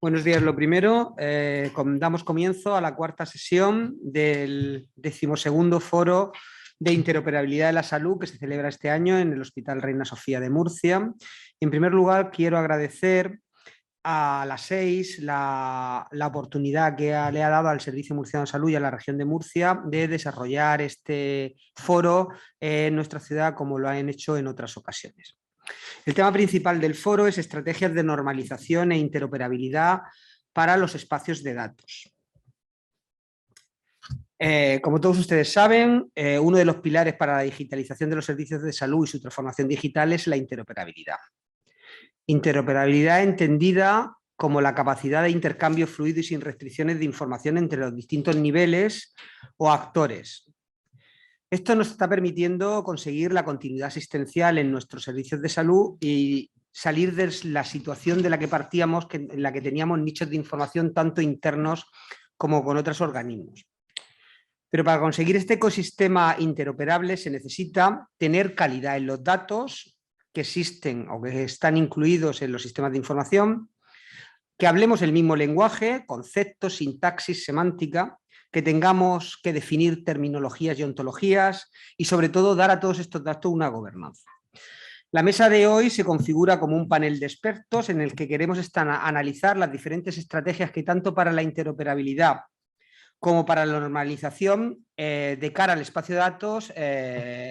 Buenos días. Lo primero, damos comienzo a la cuarta sesión del 12º Foro de Interoperabilidad de la Salud que se celebra este año en el Hospital Reina Sofía de Murcia. En primer lugar, quiero agradecer a las 6 la oportunidad que le ha dado al Servicio Murciano de Salud y a la región de Murcia de desarrollar este foro en nuestra ciudad como lo han hecho en otras ocasiones. El tema principal del foro es estrategias de normalización e interoperabilidad para los espacios de datos. Como todos ustedes saben, uno de los pilares para la digitalización de los servicios de salud y su transformación digital es la interoperabilidad. Interoperabilidad entendida como la capacidad de intercambio fluido y sin restricciones de información entre los distintos niveles o actores. Esto nos está permitiendo conseguir la continuidad asistencial en nuestros servicios de salud y salir de la situación de la que partíamos, en la que teníamos nichos de información tanto internos como con otros organismos. Pero para conseguir este ecosistema interoperable se necesita tener calidad en los datos que existen o que están incluidos en los sistemas de información, que hablemos el mismo lenguaje, conceptos, sintaxis, semántica, que tengamos que definir terminologías y ontologías y sobre todo dar a todos estos datos una gobernanza. La mesa de hoy se configura como un panel de expertos en el que queremos analizar las diferentes estrategias que tanto para la interoperabilidad como para la normalización de cara al espacio de datos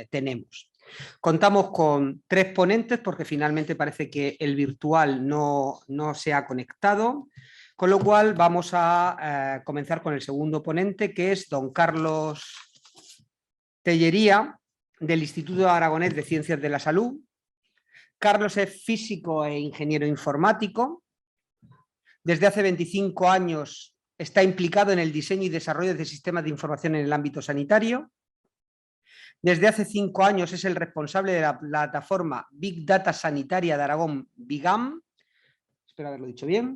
tenemos. Contamos con 3 ponentes porque finalmente parece que el virtual no se ha conectado, con lo cual vamos a comenzar con el segundo ponente, que es don Carlos Tellería, del Instituto Aragonés de Ciencias de la Salud. Carlos es físico e ingeniero informático. Desde hace 25 años está implicado en el diseño y desarrollo de sistemas de información en el ámbito sanitario. Desde hace 5 años es el responsable de la plataforma Big Data Sanitaria de Aragón, BIGAM, espero haberlo dicho bien,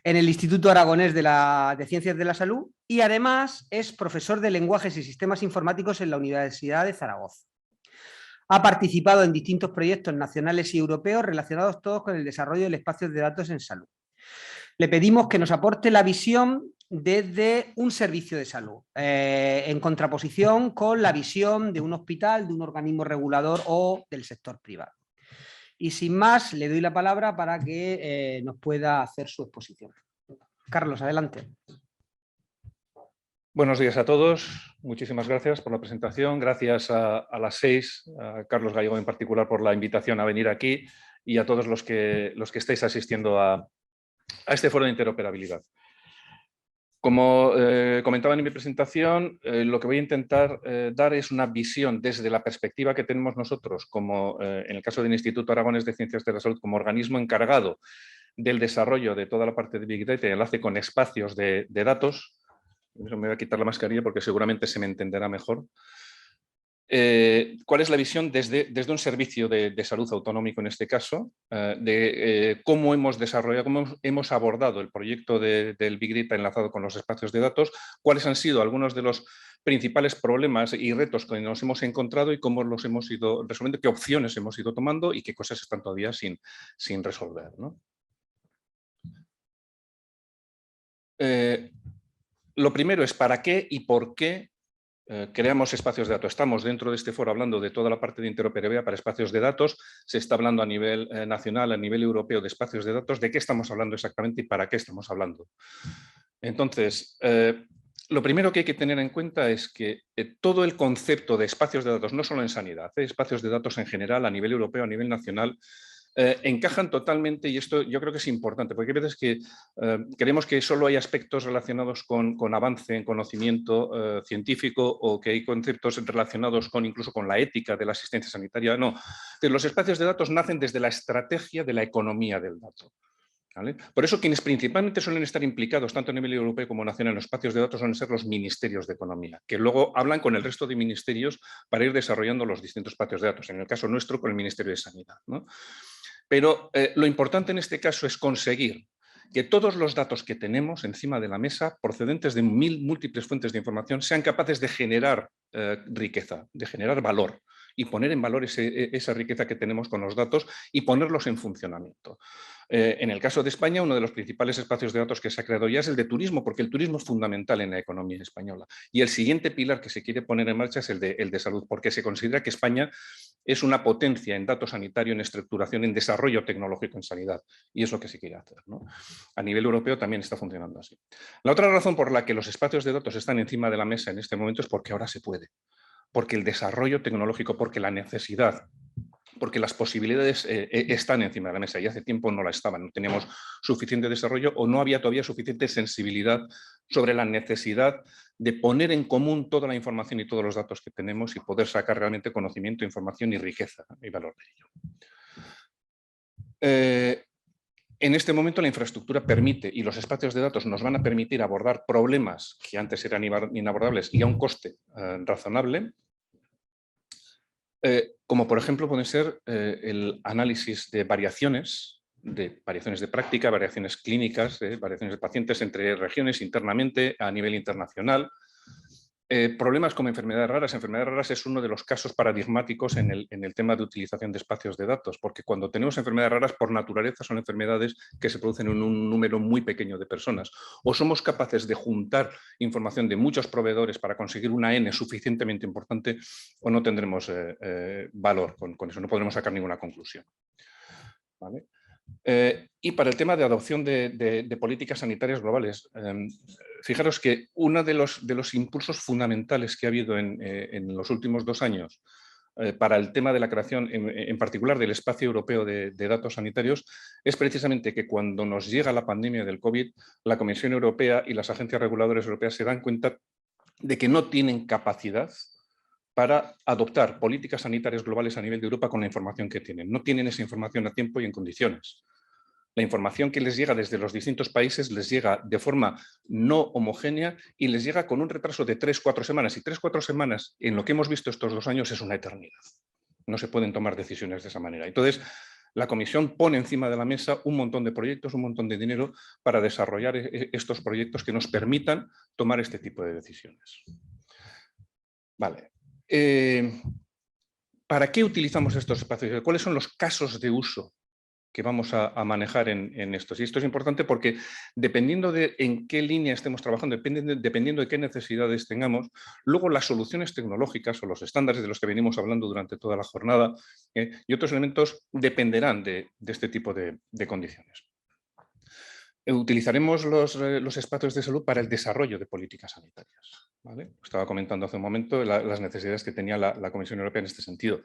en el Instituto Aragonés de Ciencias de la Salud, y además es profesor de lenguajes y sistemas informáticos en la Universidad de Zaragoza. Ha participado en distintos proyectos nacionales y europeos relacionados todos con el desarrollo del espacio de datos en salud. Le pedimos que nos aporte la visión desde un servicio de salud, en contraposición con la visión de un hospital, de un organismo regulador o del sector privado. Y sin más, le doy la palabra para que nos pueda hacer su exposición. Carlos, adelante. Buenos días a todos. Muchísimas gracias por la presentación. Gracias a las 6, a Carlos Gallego en particular por la invitación a venir aquí y a todos los que estáis asistiendo a este foro de interoperabilidad. Como comentaba en mi presentación, lo que voy a intentar dar es una visión desde la perspectiva que tenemos nosotros, como en el caso del Instituto Aragonés de Ciencias de la Salud, como organismo encargado del desarrollo de toda la parte de Big Data y enlace con espacios de datos. Me voy a quitar la mascarilla porque seguramente se me entenderá mejor. ¿Cuál es la visión desde un servicio de salud autonómico en este caso, de cómo hemos desarrollado, cómo hemos abordado el proyecto del Big Data enlazado con los espacios de datos, cuáles han sido algunos de los principales problemas y retos que nos hemos encontrado y cómo los hemos ido resolviendo, qué opciones hemos ido tomando y qué cosas están todavía sin resolver, ¿no? Lo primero es para qué y por qué creamos espacios de datos. Estamos dentro de este foro hablando de toda la parte de interoperabilidad para espacios de datos. Se está hablando a nivel nacional, a nivel europeo de espacios de datos. ¿De qué estamos hablando exactamente y para qué estamos hablando? Entonces, lo primero que hay que tener en cuenta es que todo el concepto de espacios de datos, no solo en sanidad, espacios de datos en general, a nivel europeo, a nivel nacional, encajan totalmente, y esto yo creo que es importante, porque hay veces que creemos que solo hay aspectos relacionados con avance en conocimiento científico o que hay conceptos relacionados incluso con la ética de la asistencia sanitaria. No, los espacios de datos nacen desde la estrategia de la economía del dato. ¿Vale? Por eso quienes principalmente suelen estar implicados tanto a nivel europeo como nacional en los espacios de datos suelen ser los ministerios de economía, que luego hablan con el resto de ministerios para ir desarrollando los distintos espacios de datos, en el caso nuestro con el Ministerio de Sanidad, ¿no? Pero lo importante en este caso es conseguir que todos los datos que tenemos encima de la mesa, procedentes de múltiples fuentes de información, sean capaces de generar riqueza, de generar valor. y poner en valor esa riqueza que tenemos con los datos y ponerlos en funcionamiento. En el caso de España, uno de los principales espacios de datos que se ha creado ya es el de turismo, porque el turismo es fundamental en la economía española. Y el siguiente pilar que se quiere poner en marcha es el de salud, porque se considera que España es una potencia en datos sanitario, en estructuración, en desarrollo tecnológico en sanidad. Y es lo que se quiere hacer, ¿no? A nivel europeo también está funcionando así. La otra razón por la que los espacios de datos están encima de la mesa en este momento es porque ahora se puede. Porque el desarrollo tecnológico, porque la necesidad, porque las posibilidades están encima de la mesa y hace tiempo no la estaban, no teníamos suficiente desarrollo o no había todavía suficiente sensibilidad sobre la necesidad de poner en común toda la información y todos los datos que tenemos y poder sacar realmente conocimiento, información y riqueza y valor de ello. En este momento la infraestructura permite y los espacios de datos nos van a permitir abordar problemas que antes eran inabordables y a un coste razonable, como por ejemplo puede ser el análisis de variaciones de práctica, variaciones clínicas, variaciones de pacientes entre regiones internamente, a nivel internacional. Problemas como enfermedades raras. Enfermedades raras es uno de los casos paradigmáticos en el tema de utilización de espacios de datos, porque cuando tenemos enfermedades raras, por naturaleza son enfermedades que se producen en un número muy pequeño de personas. O somos capaces de juntar información de muchos proveedores para conseguir una N suficientemente importante, o no tendremos valor con eso, no podremos sacar ninguna conclusión. ¿Vale? Y para el tema de adopción de políticas sanitarias globales, fijaros que uno de los impulsos fundamentales que ha habido en los últimos 2 años para el tema de la creación, en particular del espacio europeo de datos sanitarios, es precisamente que cuando nos llega la pandemia del COVID, la Comisión Europea y las agencias reguladoras europeas se dan cuenta de que no tienen capacidad para adoptar políticas sanitarias globales a nivel de Europa con la información que tienen. No tienen esa información a tiempo y en condiciones. La información que les llega desde los distintos países les llega de forma no homogénea y les llega con un retraso de 3-4 semanas. Y 3-4 semanas, en lo que hemos visto estos 2 años, es una eternidad. No se pueden tomar decisiones de esa manera. Entonces, la Comisión pone encima de la mesa un montón de proyectos, un montón de dinero para desarrollar estos proyectos que nos permitan tomar este tipo de decisiones. Vale. ¿Para qué utilizamos estos espacios? ¿Cuáles son los casos de uso que vamos a manejar en estos? Y esto es importante porque dependiendo de en qué línea estemos trabajando, dependiendo de qué necesidades tengamos, luego las soluciones tecnológicas o los estándares de los que venimos hablando durante toda la jornada y otros elementos dependerán de este tipo de condiciones. Utilizaremos los espacios de salud para el desarrollo de políticas sanitarias. ¿Vale? Estaba comentando hace un momento las necesidades que tenía la Comisión Europea en este sentido.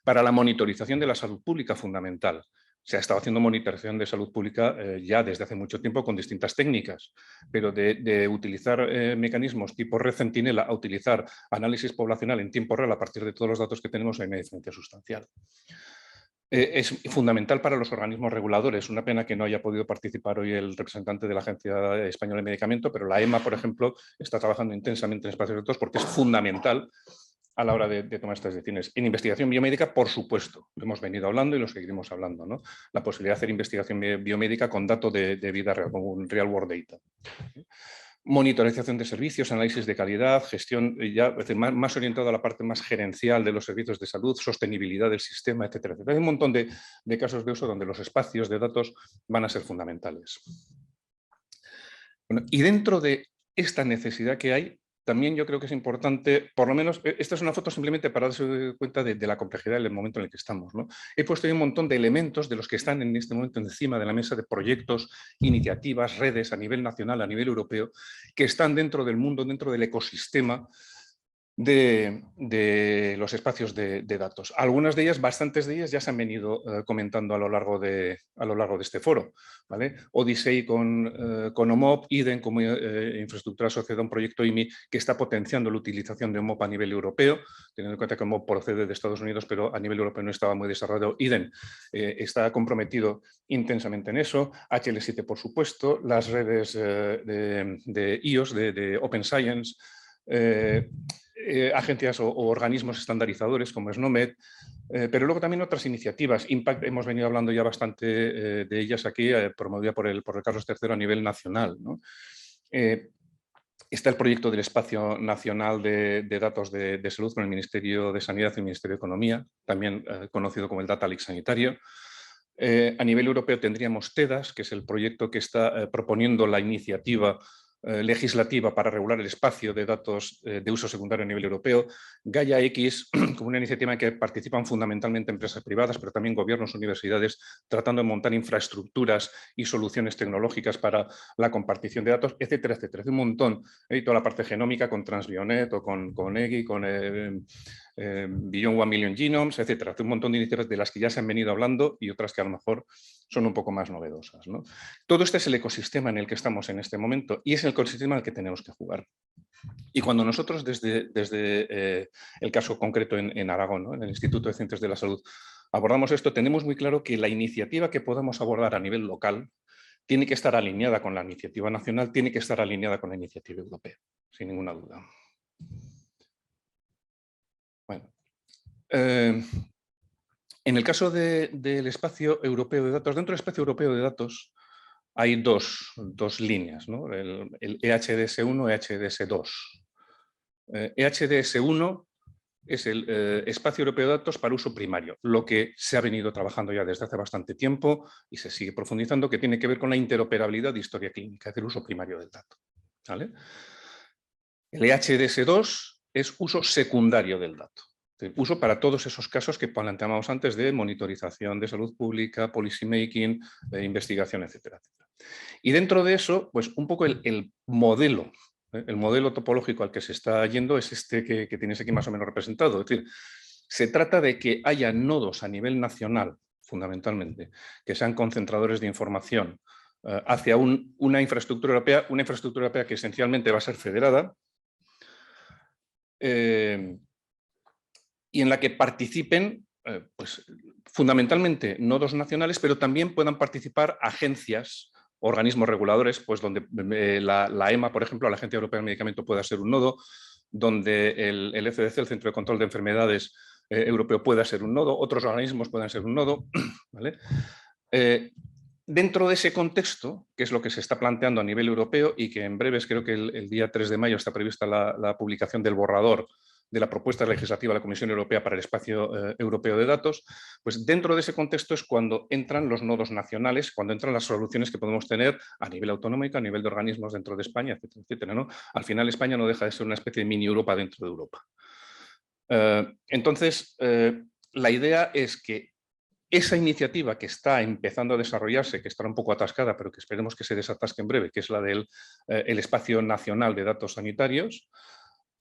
Para la monitorización de la salud pública, fundamental. Se ha estado haciendo monitorización de salud pública ya desde hace mucho tiempo con distintas técnicas, pero de utilizar mecanismos tipo red centinela a utilizar análisis poblacional en tiempo real a partir de todos los datos que tenemos hay una diferencia sustancial. Es fundamental para los organismos reguladores. Una pena que no haya podido participar hoy el representante de la Agencia Española de Medicamento, pero la EMA, por ejemplo, está trabajando intensamente en espacios de datos porque es fundamental a la hora de tomar estas decisiones. En investigación biomédica, por supuesto, lo hemos venido hablando y lo seguiremos hablando, ¿no? La posibilidad de hacer investigación biomédica con datos de vida real, con un real world data. Monitorización de servicios, análisis de calidad, gestión, ya, es decir, más orientado a la parte más gerencial de los servicios de salud, sostenibilidad del sistema, etcétera, etcétera. Hay un montón de casos de uso donde los espacios de datos van a ser fundamentales. Bueno, y dentro de esta necesidad que hay, también yo creo que es importante, por lo menos, esta es una foto simplemente para darse cuenta de la complejidad del momento en el que estamos, ¿no? He puesto ahí un montón de elementos de los que están en este momento encima de la mesa de proyectos, iniciativas, redes a nivel nacional, a nivel europeo, que están dentro del mundo, dentro del ecosistema de los espacios de datos. Algunas de ellas, bastantes de ellas, ya se han venido comentando a lo largo de este foro. ¿Vale? Odyssey con OMOP, IDEN como infraestructura asociada a un proyecto IMI que está potenciando la utilización de OMOP a nivel europeo, teniendo en cuenta que OMOP procede de Estados Unidos, pero a nivel europeo no estaba muy desarrollado. IDEN está comprometido intensamente en eso. HL7, por supuesto, las redes de IOS, de Open Science, agencias o organismos estandarizadores como SNOMED, pero luego también otras iniciativas. Impact, hemos venido hablando ya bastante de ellas aquí, promovida por el Carlos III a nivel nacional, ¿no? Está el proyecto del Espacio Nacional de Datos de Salud con el Ministerio de Sanidad y el Ministerio de Economía, también conocido como el Data Lake Sanitario. A nivel europeo tendríamos TEDAS, que es el proyecto que está proponiendo la iniciativa legislativa para regular el espacio de datos de uso secundario a nivel europeo. Gaia X, como una iniciativa en que participan fundamentalmente empresas privadas, pero también gobiernos, universidades, tratando de montar infraestructuras y soluciones tecnológicas para la compartición de datos, etcétera, etcétera. De un montón, y toda la parte genómica con Transbionet o con EGI, con Beyond 1 Million Genomes, etcétera. Hace un montón de iniciativas de las que ya se han venido hablando y otras que a lo mejor son un poco más novedosas, ¿no? Todo este es el ecosistema en el que estamos en este momento y es el ecosistema en el que tenemos que jugar. Y cuando nosotros, desde el caso concreto en Aragón, ¿no?, en el Instituto de Ciencias de la Salud, abordamos esto, tenemos muy claro que la iniciativa que podamos abordar a nivel local tiene que estar alineada con la iniciativa nacional, tiene que estar alineada con la iniciativa europea, sin ninguna duda. Bueno, en el caso del espacio europeo de datos, dentro del espacio europeo de datos hay dos líneas, ¿no? El EHDS1 y EHDS2. EHDS1 es el espacio europeo de datos para uso primario, lo que se ha venido trabajando ya desde hace bastante tiempo y se sigue profundizando, que tiene que ver con la interoperabilidad de historia clínica, es decir, uso primario del dato, ¿vale? El EHDS2 es uso secundario del dato. Uso para todos esos casos que planteábamos antes de monitorización de salud pública, policy making, investigación, etcétera, etcétera. Y dentro de eso, pues un poco el modelo topológico al que se está yendo es este que tienes aquí más o menos representado. Es decir, se trata de que haya nodos a nivel nacional, fundamentalmente, que sean concentradores de información hacia una infraestructura europea que esencialmente va a ser federada, y en la que participen pues, fundamentalmente nodos nacionales, pero también puedan participar agencias, organismos reguladores, pues donde la EMA, por ejemplo, la Agencia Europea del Medicamento, pueda ser un nodo, donde el ECDC, el Centro de Control de Enfermedades Europeo, pueda ser un nodo, otros organismos puedan ser un nodo, ¿vale? Dentro de ese contexto, que es lo que se está planteando a nivel europeo y que en breves, creo que el día 3 de mayo está prevista la publicación del borrador de la propuesta legislativa de la Comisión Europea para el Espacio Europeo de Datos, pues dentro de ese contexto es cuando entran los nodos nacionales, cuando entran las soluciones que podemos tener a nivel autonómico, a nivel de organismos dentro de España, etcétera, etcétera, ¿no? Al final España no deja de ser una especie de mini Europa dentro de Europa. Entonces, la idea es que esa iniciativa que está empezando a desarrollarse, que estará un poco atascada, pero que esperemos que se desatasque en breve, que es la del Espacio Nacional de Datos Sanitarios,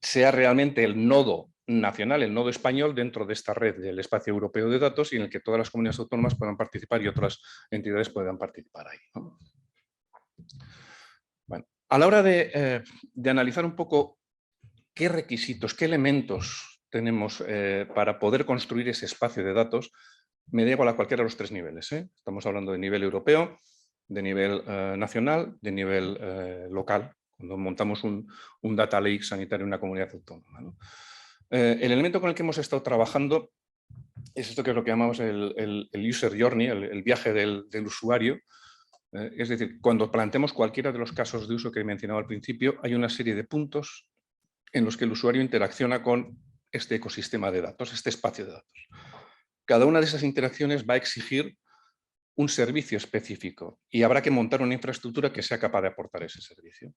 sea realmente el nodo nacional, el nodo español dentro de esta red del Espacio Europeo de Datos y en el que todas las comunidades autónomas puedan participar y otras entidades puedan participar ahí, ¿no? Bueno, a la hora de analizar un poco qué requisitos, qué elementos tenemos para poder construir ese espacio de datos, me da igual a cualquiera de los tres niveles, ¿eh? Estamos hablando de nivel europeo, de nivel nacional, de nivel local, cuando montamos un data lake sanitario en una comunidad autónoma, ¿no? El elemento con el que hemos estado trabajando es esto que es lo que llamamos el user journey, el viaje del usuario. Es decir, cuando planteamos cualquiera de los casos de uso que he mencionado al principio, hay una serie de puntos en los que el usuario interacciona con este ecosistema de datos, este espacio de datos. Cada una de esas interacciones va a exigir un servicio específico y habrá que montar una infraestructura que sea capaz de aportar ese servicio.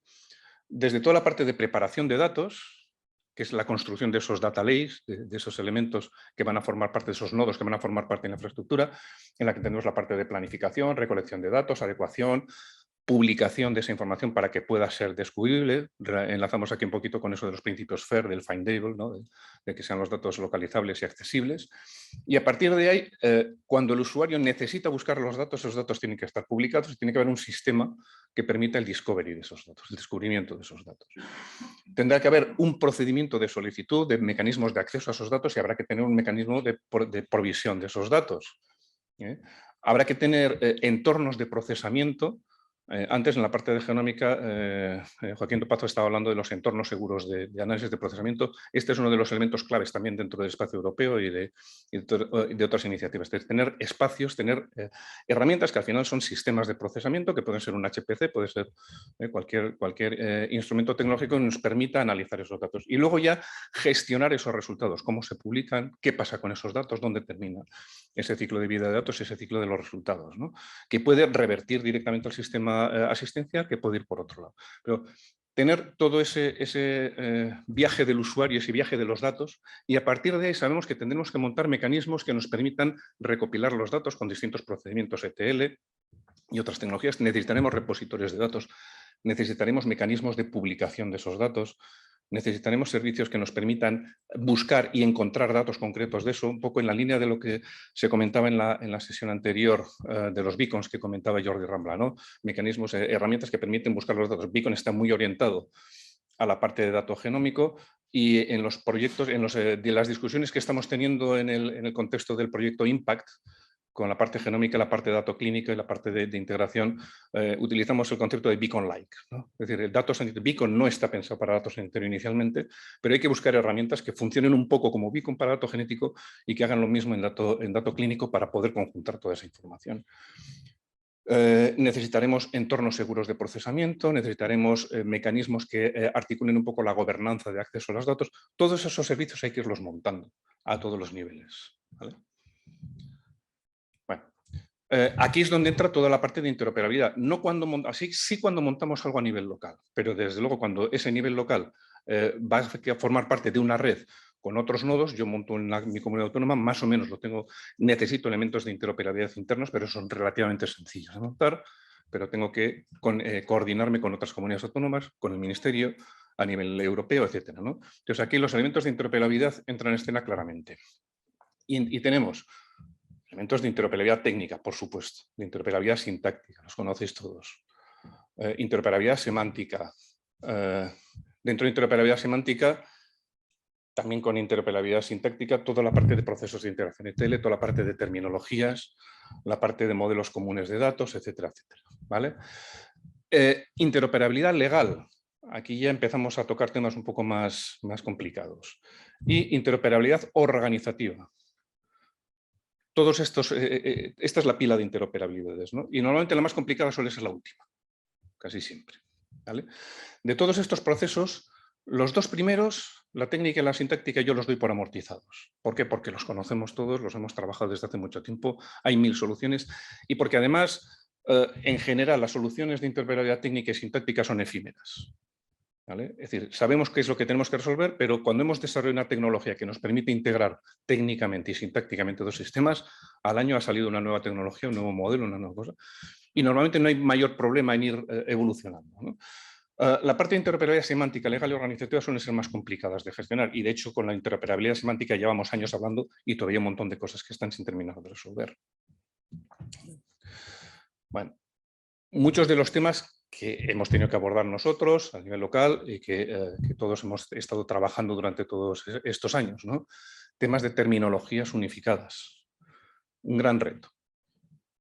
Desde toda la parte de preparación de datos, que es la construcción de esos data lakes, de esos elementos que van a formar parte de esos nodos que van a formar parte de la infraestructura, en la que tenemos la parte de planificación, recolección de datos, adecuación, publicación de esa información para que pueda ser descubrible. Enlazamos aquí un poquito con eso de los principios FAIR, del findable, ¿no? de que sean los datos localizables y accesibles. Y a partir de ahí, cuando el usuario necesita buscar los datos, esos datos tienen que estar publicados y tiene que haber un sistema que permita el discovery de esos datos, el descubrimiento de esos datos. Tendrá que haber un procedimiento de solicitud, de mecanismos de acceso a esos datos y habrá que tener un mecanismo de provisión de esos datos. Habrá que tener entornos de procesamiento Antes, en la parte de genómica, Joaquín Dopazo estaba hablando de los entornos seguros de análisis de procesamiento. Este es uno de los elementos claves también dentro del espacio europeo y de otras iniciativas. Es tener espacios, tener herramientas que al final son sistemas de procesamiento, que pueden ser un HPC, puede ser cualquier instrumento tecnológico que nos permita analizar esos datos. Y luego ya gestionar esos resultados, cómo se publican, qué pasa con esos datos, dónde termina ese ciclo de vida de datos, ese ciclo de los resultados, ¿no? Que puede revertir directamente al sistema asistencial, que puede ir por otro lado. Pero tener todo ese viaje del usuario, ese viaje de los datos, y a partir de ahí sabemos que tendremos que montar mecanismos que nos permitan recopilar los datos con distintos procedimientos ETL y otras tecnologías. Necesitaremos repositorios de datos, necesitaremos mecanismos de publicación de esos datos, necesitaremos servicios que nos permitan buscar y encontrar datos concretos de eso, un poco en la línea de lo que se comentaba en la sesión anterior de los beacons que comentaba Jordi Rambla, ¿no? Mecanismos, herramientas que permiten buscar los datos. Beacon está muy orientado a la parte de dato genómico y en los proyectos, de las discusiones que estamos teniendo en el contexto del proyecto Impact, con la parte genómica, la parte de dato clínico y la parte de integración, utilizamos el concepto de beacon-like, ¿no? Es decir, el dato sanitario, beacon no está pensado para datos sanitarios inicialmente, pero hay que buscar herramientas que funcionen un poco como beacon para dato genético y que hagan lo mismo en dato clínico para poder conjuntar toda esa información. Necesitaremos entornos seguros de procesamiento, necesitaremos mecanismos que articulen un poco la gobernanza de acceso a los datos. Todos esos servicios hay que irlos montando a todos los niveles, ¿vale? Bueno, aquí es donde entra toda la parte de interoperabilidad. No cuando sí cuando montamos algo a nivel local, pero desde luego cuando ese nivel local va a formar parte de una red con otros nodos, yo monto en mi comunidad autónoma, más o menos necesito elementos de interoperabilidad internos, pero son relativamente sencillos de montar, pero tengo que coordinarme con otras comunidades autónomas, con el ministerio, a nivel europeo, etcétera, ¿no? Entonces aquí los elementos de interoperabilidad entran en escena claramente. Y tenemos elementos de interoperabilidad técnica, por supuesto, de interoperabilidad sintáctica, los conocéis todos. Interoperabilidad semántica. Dentro de interoperabilidad semántica, también con interoperabilidad sintáctica, toda la parte de procesos de integración ETL, toda la parte de terminologías, la parte de modelos comunes de datos, etcétera, etcétera, ¿vale? Interoperabilidad legal. Aquí ya empezamos a tocar temas un poco más complicados. Y interoperabilidad organizativa. Todos estos, esta es la pila de interoperabilidades, ¿no? Y normalmente la más complicada suele ser la última, casi siempre, ¿vale? De todos estos procesos, los dos primeros, la técnica y la sintáctica, yo los doy por amortizados. ¿Por qué? Porque los conocemos todos, los hemos trabajado desde hace mucho tiempo, hay 1000 soluciones y porque además, en general, las soluciones de interoperabilidad técnica y sintáctica son efímeras. ¿Vale? Es decir, sabemos qué es lo que tenemos que resolver, pero cuando hemos desarrollado una tecnología que nos permite integrar técnicamente y sintácticamente dos sistemas, al año ha salido una nueva tecnología, un nuevo modelo, una nueva cosa, y normalmente no hay mayor problema en ir evolucionando, ¿no? La parte de interoperabilidad semántica, legal y organizativa suelen ser más complicadas de gestionar y de hecho con la interoperabilidad semántica llevamos años hablando y todavía hay un montón de cosas que están sin terminar de resolver. Bueno, muchos de los temas que hemos tenido que abordar nosotros a nivel local y que todos hemos estado trabajando durante todos estos años, ¿no? Temas de terminologías unificadas. Un gran reto,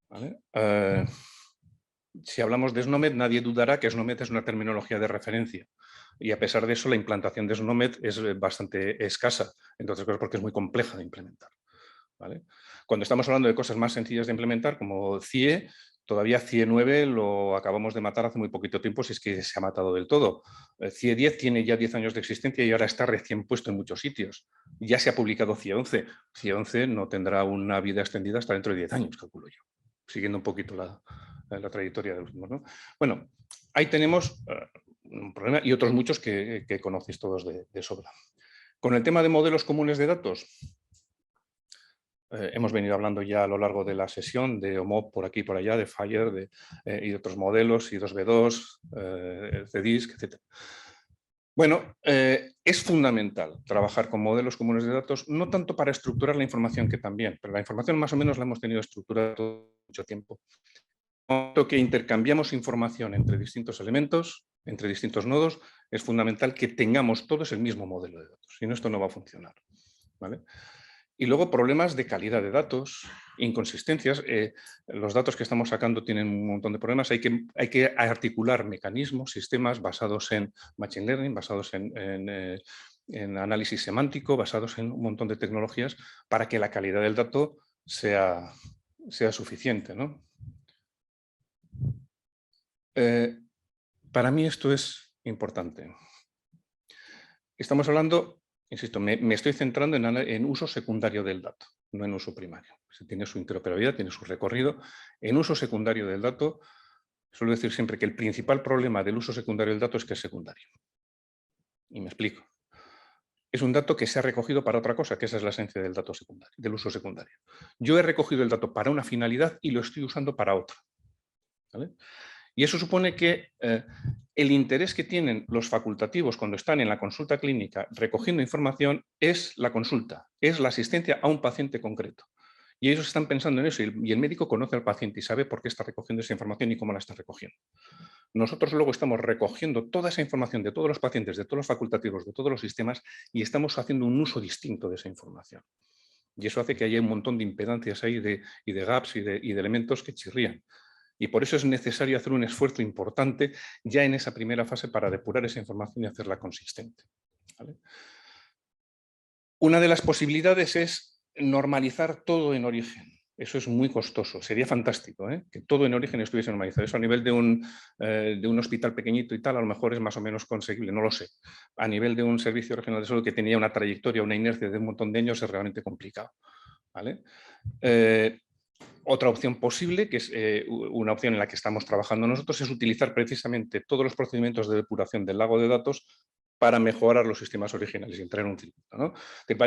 ¿vale? Si hablamos de SNOMED, nadie dudará que SNOMED es una terminología de referencia. Y a pesar de eso, la implantación de SNOMED es bastante escasa, entonces porque es muy compleja de implementar, ¿vale? Cuando estamos hablando de cosas más sencillas de implementar, como CIE, todavía CIE 9 lo acabamos de matar hace muy poquito tiempo, si es que se ha matado del todo. CIE 10 tiene ya 10 años de existencia y ahora está recién puesto en muchos sitios. Ya se ha publicado CIE 11. CIE 11 no tendrá una vida extendida hasta dentro de 10 años, calculo yo, siguiendo un poquito la trayectoria de los últimos, ¿no? Bueno, ahí tenemos un problema y otros muchos que conocéis todos de sobra. Con el tema de modelos comunes de datos, hemos venido hablando ya a lo largo de la sesión de OMOP por aquí y por allá, de FHIR y de otros modelos, I2B2, CDISC, etc. Bueno, es fundamental trabajar con modelos comunes de datos, no tanto para estructurar la información, que también, pero la información más o menos la hemos tenido estructurada todo mucho tiempo. Que intercambiamos información entre distintos elementos, entre distintos nodos, es fundamental que tengamos todos el mismo modelo de datos, si no, esto no va a funcionar, ¿vale? Y luego problemas de calidad de datos, inconsistencias. Los datos que estamos sacando tienen un montón de problemas. Hay que articular mecanismos, sistemas basados en Machine Learning, basados en análisis semántico, basados en un montón de tecnologías para que la calidad del dato sea suficiente, ¿no? Para mí esto es importante. Estamos hablando, insisto, me estoy centrando en uso secundario del dato, no en uso primario. Tiene su interoperabilidad, tiene su recorrido. En uso secundario del dato, suelo decir siempre que el principal problema del uso secundario del dato es que es secundario. Y me explico. Es un dato que se ha recogido para otra cosa, que esa es la esencia del dato secundario, del uso secundario. Yo he recogido el dato para una finalidad y lo estoy usando para otra, ¿vale? Y eso supone que el interés que tienen los facultativos cuando están en la consulta clínica recogiendo información es la consulta, es la asistencia a un paciente concreto. Y ellos están pensando en eso y el médico conoce al paciente y sabe por qué está recogiendo esa información y cómo la está recogiendo. Nosotros luego estamos recogiendo toda esa información de todos los pacientes, de todos los facultativos, de todos los sistemas y estamos haciendo un uso distinto de esa información. Y eso hace que haya un montón de impedancias ahí y de gaps y de elementos que chirrían. Y por eso es necesario hacer un esfuerzo importante ya en esa primera fase para depurar esa información y hacerla consistente, ¿vale? Una de las posibilidades es normalizar todo en origen. Eso es muy costoso. Sería fantástico, ¿eh? Que todo en origen estuviese normalizado. Eso a nivel de un hospital pequeñito y tal, a lo mejor es más o menos conseguible, no lo sé. A nivel de un servicio regional de salud que tenía una trayectoria, una inercia de un montón de años, es realmente complicado, ¿vale? Otra opción posible, que es una opción en la que estamos trabajando nosotros, es utilizar precisamente todos los procedimientos de depuración del lago de datos para mejorar los sistemas originales y entrar en un circuito, ¿no?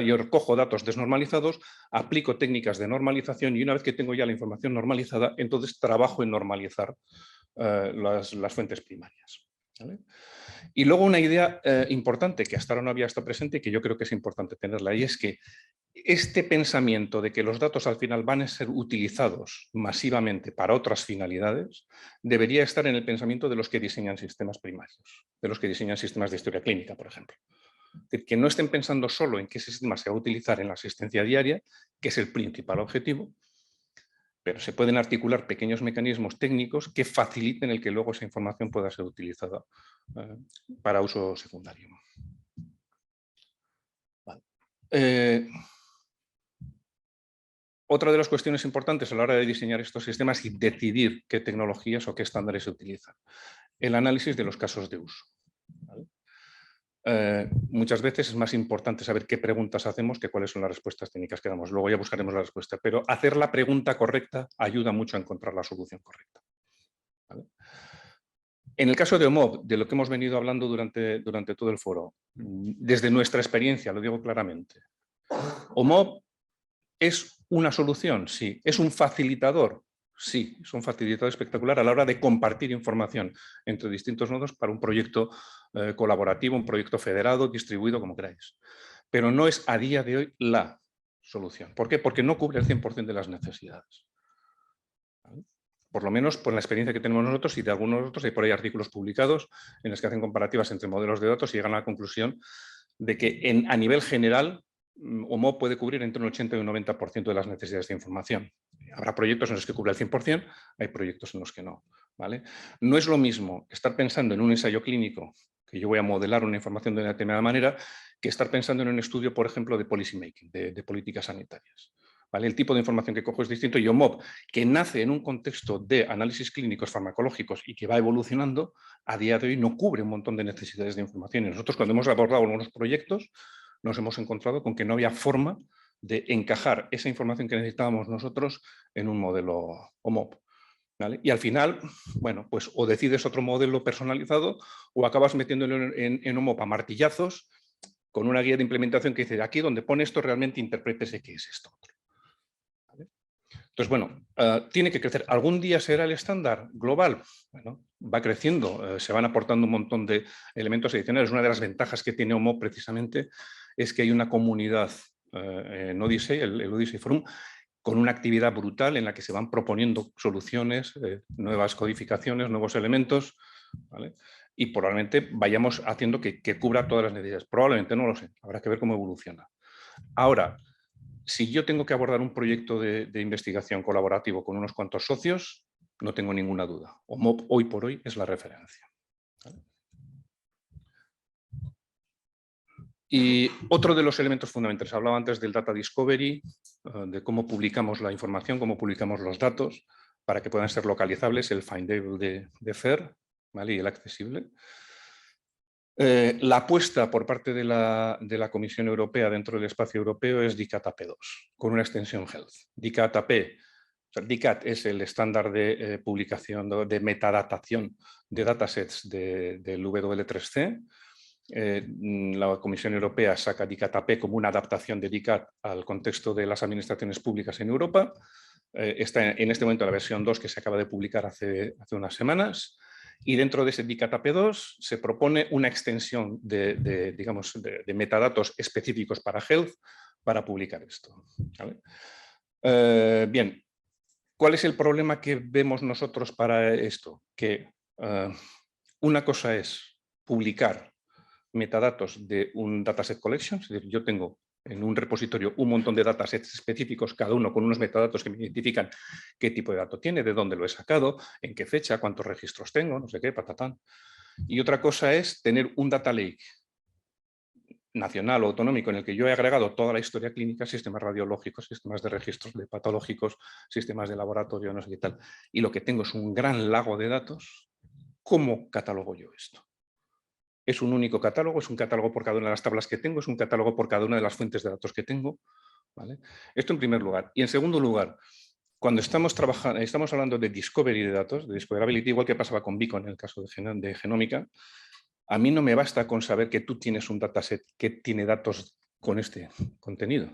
Yo recojo datos desnormalizados, aplico técnicas de normalización y una vez que tengo ya la información normalizada, entonces trabajo en normalizar las fuentes primarias, ¿vale? Y luego una idea importante que hasta ahora no había estado presente y que yo creo que es importante tenerla, y es que este pensamiento de que los datos al final van a ser utilizados masivamente para otras finalidades debería estar en el pensamiento de los que diseñan sistemas primarios, de los que diseñan sistemas de historia clínica, por ejemplo. Es decir, que no estén pensando solo en qué sistema se va a utilizar en la asistencia diaria, que es el principal objetivo, pero se pueden articular pequeños mecanismos técnicos que faciliten el que luego esa información pueda ser utilizada para uso secundario. Vale. Otra de las cuestiones importantes a la hora de diseñar estos sistemas y decidir qué tecnologías o qué estándares se utilizan. El análisis de los casos de uso, ¿vale? Muchas veces es más importante saber qué preguntas hacemos que cuáles son las respuestas técnicas que damos. Luego ya buscaremos la respuesta, pero hacer la pregunta correcta ayuda mucho a encontrar la solución correcta, ¿vale? En el caso de OMOP, de lo que hemos venido hablando durante todo el foro, desde nuestra experiencia, lo digo claramente, OMOP ¿es una solución? Sí. ¿Es un facilitador? Sí, es un facilitador espectacular a la hora de compartir información entre distintos nodos para un proyecto colaborativo, un proyecto federado, distribuido, como queráis. Pero no es a día de hoy la solución. ¿Por qué? Porque no cubre el 100% de las necesidades. ¿Vale? Por lo menos por la experiencia que tenemos nosotros y de algunos otros, hay por ahí artículos publicados en los que hacen comparativas entre modelos de datos y llegan a la conclusión de que a nivel general OMOP puede cubrir entre un 80 y un 90% de las necesidades de información. Habrá proyectos en los que cubre el 100%, hay proyectos en los que no, ¿vale? No es lo mismo estar pensando en un ensayo clínico, que yo voy a modelar una información de una determinada manera, que estar pensando en un estudio, por ejemplo, de policy making, de políticas sanitarias, ¿vale? El tipo de información que cojo es distinto y OMOP, que nace en un contexto de análisis clínicos farmacológicos y que va evolucionando, a día de hoy no cubre un montón de necesidades de información. Y nosotros, cuando hemos abordado algunos proyectos, nos hemos encontrado con que no había forma de encajar esa información que necesitábamos nosotros en un modelo OMOP, ¿vale? Y al final, bueno, pues o decides otro modelo personalizado o acabas metiéndolo en OMOP a martillazos con una guía de implementación que dice, aquí donde pone esto realmente interprétese qué es esto otro. ¿Vale? Entonces, bueno, tiene que crecer. ¿Algún día será el estándar global? Bueno, va creciendo, se van aportando un montón de elementos adicionales. Una de las ventajas que tiene OMOP precisamente es que hay una comunidad en Odyssey, el Odyssey Forum, con una actividad brutal en la que se van proponiendo soluciones, nuevas codificaciones, nuevos elementos, ¿vale? Y probablemente vayamos haciendo que cubra todas las necesidades. Probablemente, no lo sé, habrá que ver cómo evoluciona. Ahora, si yo tengo que abordar un proyecto de investigación colaborativo con unos cuantos socios, no tengo ninguna duda. OMOP hoy por hoy es la referencia. ¿Vale? Y otro de los elementos fundamentales, hablaba antes del data discovery, de cómo publicamos la información, cómo publicamos los datos, para que puedan ser localizables, el findable de FAIR, ¿vale? Y el accesible. La apuesta por parte de la Comisión Europea dentro del espacio europeo es DICAT AP2, con una extensión Health. DICAT AP, o sea, DICAT es el estándar de publicación, de metadatación de datasets del W3C. La Comisión Europea saca DICAT AP como una adaptación de DICAT al contexto de las administraciones públicas en Europa. Está en este momento la versión 2 que se acaba de publicar hace unas semanas. Y dentro de ese DICAT AP2 se propone una extensión de metadatos específicos para Health para publicar esto. ¿Vale? Bien, ¿cuál es el problema que vemos nosotros para esto? Que una cosa es publicar metadatos de un dataset collection, es decir, yo tengo en un repositorio un montón de datasets específicos, cada uno con unos metadatos que me identifican qué tipo de dato tiene, de dónde lo he sacado, en qué fecha, cuántos registros tengo, no sé qué, patatán. Y otra cosa es tener un data lake nacional o autonómico en el que yo he agregado toda la historia clínica, sistemas radiológicos, sistemas de registros de patológicos, sistemas de laboratorio, no sé qué tal. Y lo que tengo es un gran lago de datos. ¿Cómo catalogo yo esto? ¿Es un único catálogo? ¿Es un catálogo por cada una de las tablas que tengo? ¿Es un catálogo por cada una de las fuentes de datos que tengo? ¿Vale? Esto en primer lugar. Y en segundo lugar, cuando estamos hablando de discovery de datos, de discoverability, igual que pasaba con Beacon en el caso de genómica, a mí no me basta con saber que tú tienes un dataset que tiene datos con este contenido.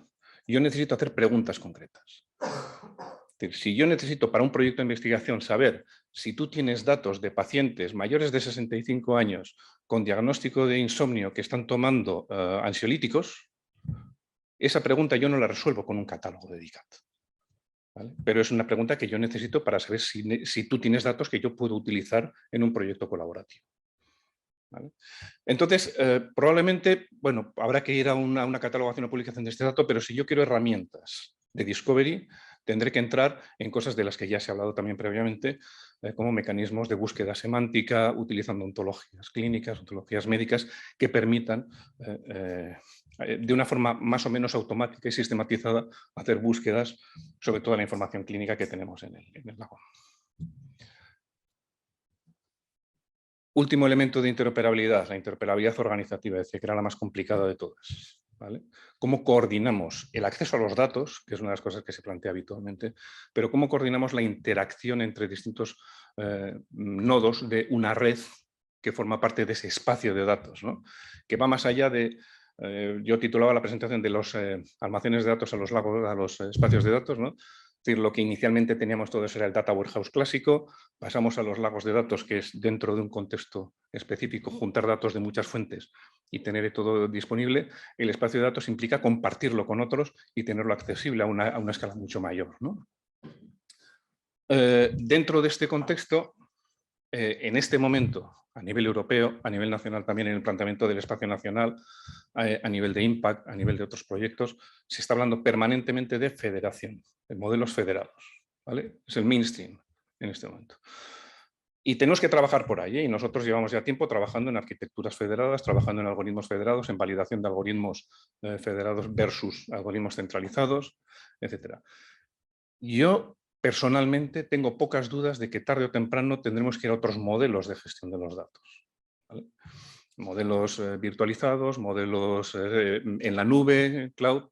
Yo necesito hacer preguntas concretas. Es decir, si yo necesito para un proyecto de investigación saber si tú tienes datos de pacientes mayores de 65 años con diagnóstico de insomnio que están tomando ansiolíticos, esa pregunta yo no la resuelvo con un catálogo de DICAT. ¿Vale? Pero es una pregunta que yo necesito para saber si tú tienes datos que yo puedo utilizar en un proyecto colaborativo. ¿Vale? Entonces, probablemente, bueno, habrá que ir a una catalogación o publicación de este dato, pero si yo quiero herramientas de discovery, tendré que entrar en cosas de las que ya se ha hablado también previamente, como mecanismos de búsqueda semántica, utilizando ontologías clínicas, ontologías médicas, que permitan, de una forma más o menos automática y sistematizada, hacer búsquedas sobre toda la información clínica que tenemos en el lago. Último elemento de interoperabilidad, la interoperabilidad organizativa, es decir, que era la más complicada de todas. ¿Vale? ¿Cómo coordinamos el acceso a los datos, que es una de las cosas que se plantea habitualmente, pero cómo coordinamos la interacción entre distintos nodos de una red que forma parte de ese espacio de datos, ¿no? Que va más allá de... yo titulaba la presentación de los almacenes de datos a los lagos, a los espacios de datos, ¿no? Es decir, lo que inicialmente teníamos todo eso era el data warehouse clásico, pasamos a los lagos de datos, que es dentro de un contexto específico, juntar datos de muchas fuentes y tener todo disponible. El espacio de datos implica compartirlo con otros y tenerlo accesible a una escala mucho mayor, ¿no? Dentro de este contexto, en este momento, a nivel europeo, a nivel nacional también en el planteamiento del espacio nacional, a nivel de impact, a nivel de otros proyectos, se está hablando permanentemente de federación, de modelos federados, ¿vale? Es el mainstream en este momento. Y tenemos que trabajar por ahí, y nosotros llevamos ya tiempo trabajando en arquitecturas federadas, trabajando en algoritmos federados, en validación de algoritmos federados versus algoritmos centralizados, etc. Yo personalmente tengo pocas dudas de que tarde o temprano tendremos que ir a otros modelos de gestión de los datos. ¿Vale? Modelos virtualizados, modelos en la nube, cloud.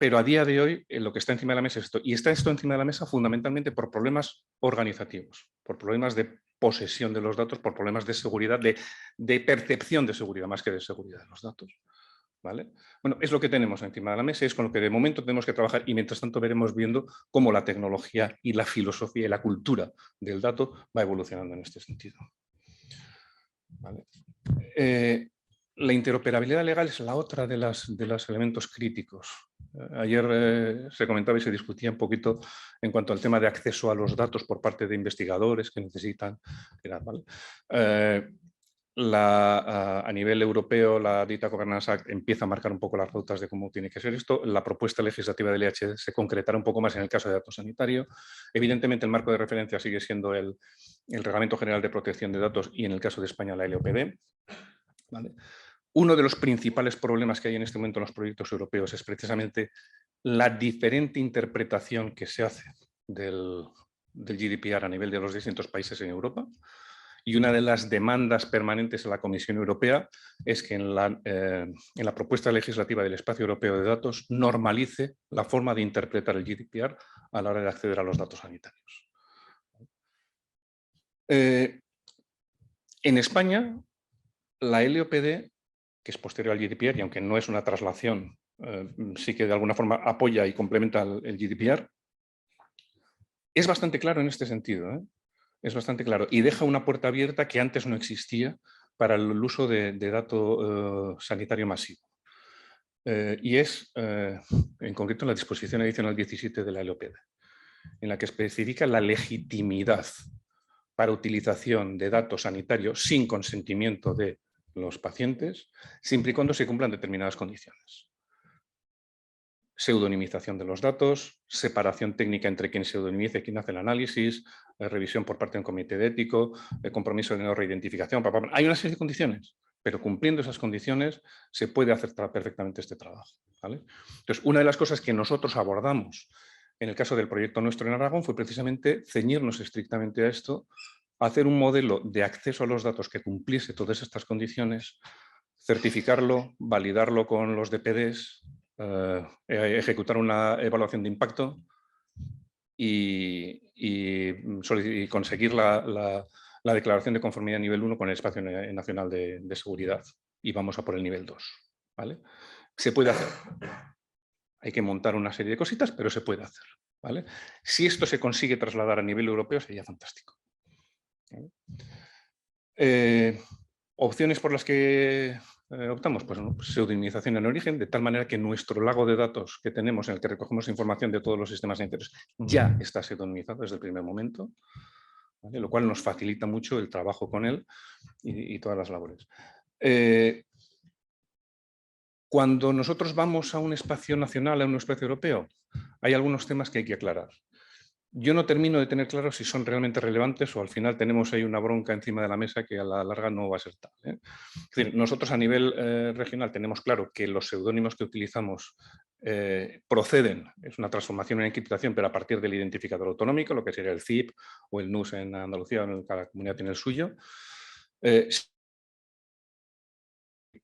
Pero a día de hoy lo que está encima de la mesa es esto. Y está esto encima de la mesa fundamentalmente por problemas organizativos, por problemas de posesión de los datos, por problemas de seguridad, de percepción de seguridad más que de seguridad de los datos. ¿Vale? Bueno, es lo que tenemos encima de la mesa, es con lo que de momento tenemos que trabajar y mientras tanto veremos viendo cómo la tecnología y la filosofía y la cultura del dato va evolucionando en este sentido. ¿Vale? La interoperabilidad legal es la otra de los elementos críticos. Ayer se comentaba y se discutía un poquito en cuanto al tema de acceso a los datos por parte de investigadores que necesitan. ¿Vale? a nivel europeo, la Data Governance Act empieza a marcar un poco las rutas de cómo tiene que ser esto. La propuesta legislativa del EHD se concretará un poco más en el caso de datos sanitarios. Evidentemente, el marco de referencia sigue siendo el Reglamento General de Protección de Datos y, en el caso de España, la LOPD. ¿Vale? Uno de los principales problemas que hay en este momento en los proyectos europeos es precisamente la diferente interpretación que se hace del GDPR a nivel de los distintos países en Europa. Y una de las demandas permanentes a la Comisión Europea es que en la propuesta legislativa del Espacio Europeo de Datos normalice la forma de interpretar el GDPR a la hora de acceder a los datos sanitarios. En España, la LOPD, que es posterior al GDPR, y aunque no es una traslación, sí que de alguna forma apoya y complementa el GDPR, es bastante claro en este sentido, ¿eh? Es bastante claro y deja una puerta abierta que antes no existía para el uso de dato sanitario masivo. Y es, en concreto, la disposición adicional 17 de la LOPD, en la que especifica la legitimidad para utilización de datos sanitarios sin consentimiento de los pacientes, siempre y cuando se cumplan determinadas condiciones. Pseudonimización de los datos, separación técnica entre quien pseudonimiza y quien hace el análisis, revisión por parte de un comité de ético, compromiso de no reidentificación. Hay una serie de condiciones, pero cumpliendo esas condiciones se puede hacer perfectamente este trabajo, ¿vale? Entonces, una de las cosas que nosotros abordamos en el caso del proyecto nuestro en Aragón fue precisamente ceñirnos estrictamente a esto, hacer un modelo de acceso a los datos que cumpliese todas estas condiciones, certificarlo, validarlo con los DPDs, ejecutar una evaluación de impacto y conseguir la declaración de conformidad a nivel 1 con el Espacio Nacional de Seguridad. Y vamos a por el nivel 2. ¿Vale? Se puede hacer. Hay que montar una serie de cositas, pero se puede hacer. ¿Vale? Si esto se consigue trasladar a nivel europeo, sería fantástico. ¿Vale? Opciones por las que optamos, pues pseudonimización en origen, de tal manera que nuestro lago de datos que tenemos, en el que recogemos información de todos los sistemas sanitarios, ya está pseudonimizado desde el primer momento, ¿vale? Lo cual nos facilita mucho el trabajo con él y todas las labores. Cuando nosotros vamos a un espacio nacional, a un espacio europeo, hay algunos temas que hay que aclarar. Yo no termino de tener claro si son realmente relevantes o al final tenemos ahí una bronca encima de la mesa que a la larga no va a ser tal, ¿eh? Es decir, nosotros a nivel regional tenemos claro que los seudónimos que utilizamos proceden, es una transformación en encriptación, pero a partir del identificador autonómico, lo que sería el CIP o el NUS en Andalucía, en cada comunidad tiene el suyo. El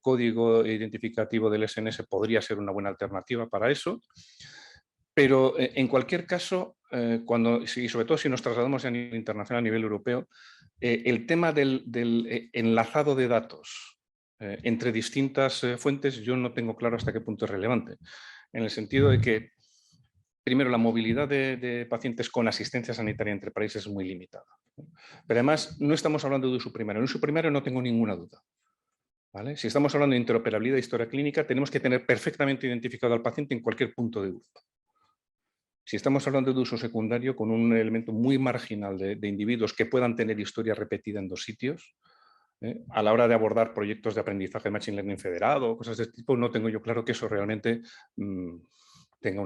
código identificativo del SNS podría ser una buena alternativa para eso. Pero en cualquier caso, y sobre todo si nos trasladamos a nivel internacional, a nivel europeo, el tema del enlazado de datos entre distintas fuentes yo no tengo claro hasta qué punto es relevante. En el sentido de que, primero, la movilidad de pacientes con asistencia sanitaria entre países es muy limitada. Pero además no estamos hablando de uso primario. En uso primario no tengo ninguna duda. ¿Vale? Si estamos hablando de interoperabilidad de historia clínica, tenemos que tener perfectamente identificado al paciente en cualquier punto de Europa. Si estamos hablando de uso secundario, con un elemento muy marginal de individuos que puedan tener historia repetida en 2 sitios, a la hora de abordar proyectos de aprendizaje de Machine Learning federado o cosas de este tipo, no tengo yo claro que eso realmente tenga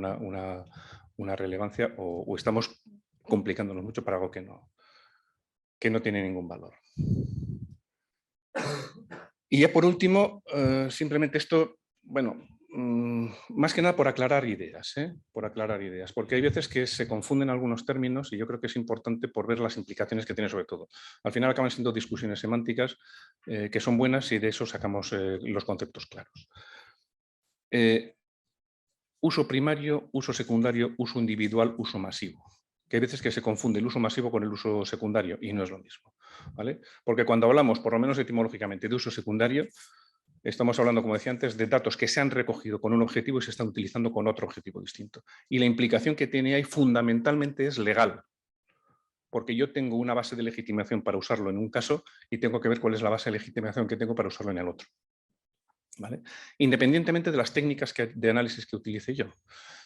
una relevancia o estamos complicándonos mucho para algo que no tiene ningún valor. Y ya por último, simplemente esto, bueno, más que nada por aclarar ideas, porque hay veces que se confunden algunos términos y yo creo que es importante por ver las implicaciones que tiene sobre todo. Al final acaban siendo discusiones semánticas que son buenas y de eso sacamos los conceptos claros. Uso primario, uso secundario, uso individual, uso masivo. Que hay veces que se confunde el uso masivo con el uso secundario y no es lo mismo, ¿vale? Porque cuando hablamos, por lo menos etimológicamente, de uso secundario, estamos hablando, como decía antes, de datos que se han recogido con un objetivo y se están utilizando con otro objetivo distinto. Y la implicación que tiene ahí fundamentalmente es legal, porque yo tengo una base de legitimación para usarlo en un caso y tengo que ver cuál es la base de legitimación que tengo para usarlo en el otro. ¿Vale? Independientemente de las técnicas de análisis que utilice yo.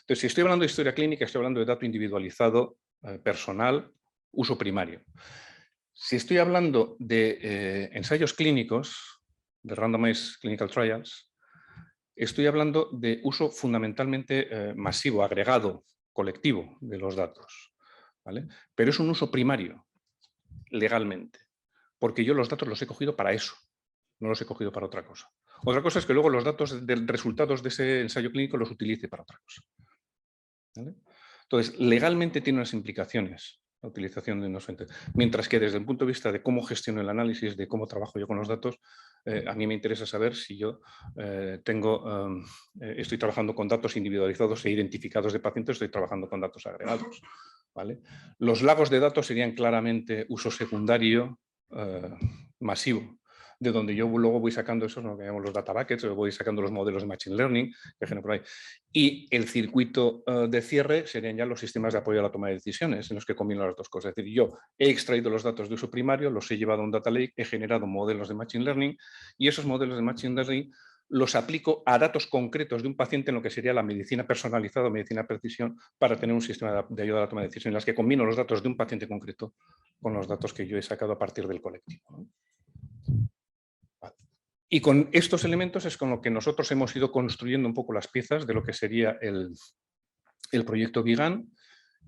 Entonces, si estoy hablando de historia clínica, estoy hablando de dato individualizado, personal, uso primario. Si estoy hablando de ensayos clínicos, de randomized clinical trials, estoy hablando de uso fundamentalmente masivo, agregado, colectivo de los datos, ¿vale? Pero es un uso primario, legalmente, porque yo los datos los he cogido para eso, no los he cogido para otra cosa. Otra cosa es que luego los datos de resultados de ese ensayo clínico los utilice para otra cosa, ¿vale? Entonces, legalmente tiene unas implicaciones la utilización de unos entes, mientras que desde el punto de vista de cómo gestiono el análisis, de cómo trabajo yo con los datos, a mí me interesa saber si yo estoy trabajando con datos individualizados e identificados de pacientes, estoy trabajando con datos agregados, ¿vale? Los lagos de datos serían claramente uso secundario masivo, de donde yo luego voy sacando esos, lo que llamamos los data buckets, o voy sacando los modelos de machine learning que genero por ahí. Y el circuito de cierre serían ya los sistemas de apoyo a la toma de decisiones, en los que combino las dos cosas. Es decir, yo he extraído los datos de uso primario, los he llevado a un data lake, he generado modelos de machine learning, y esos modelos de machine learning los aplico a datos concretos de un paciente en lo que sería la medicina personalizada o medicina de precisión, para tener un sistema de ayuda a la toma de decisiones, en las que combino los datos de un paciente concreto con los datos que yo he sacado a partir del colectivo, ¿no? Y con estos elementos es con lo que nosotros hemos ido construyendo un poco las piezas de lo que sería el proyecto Vigan,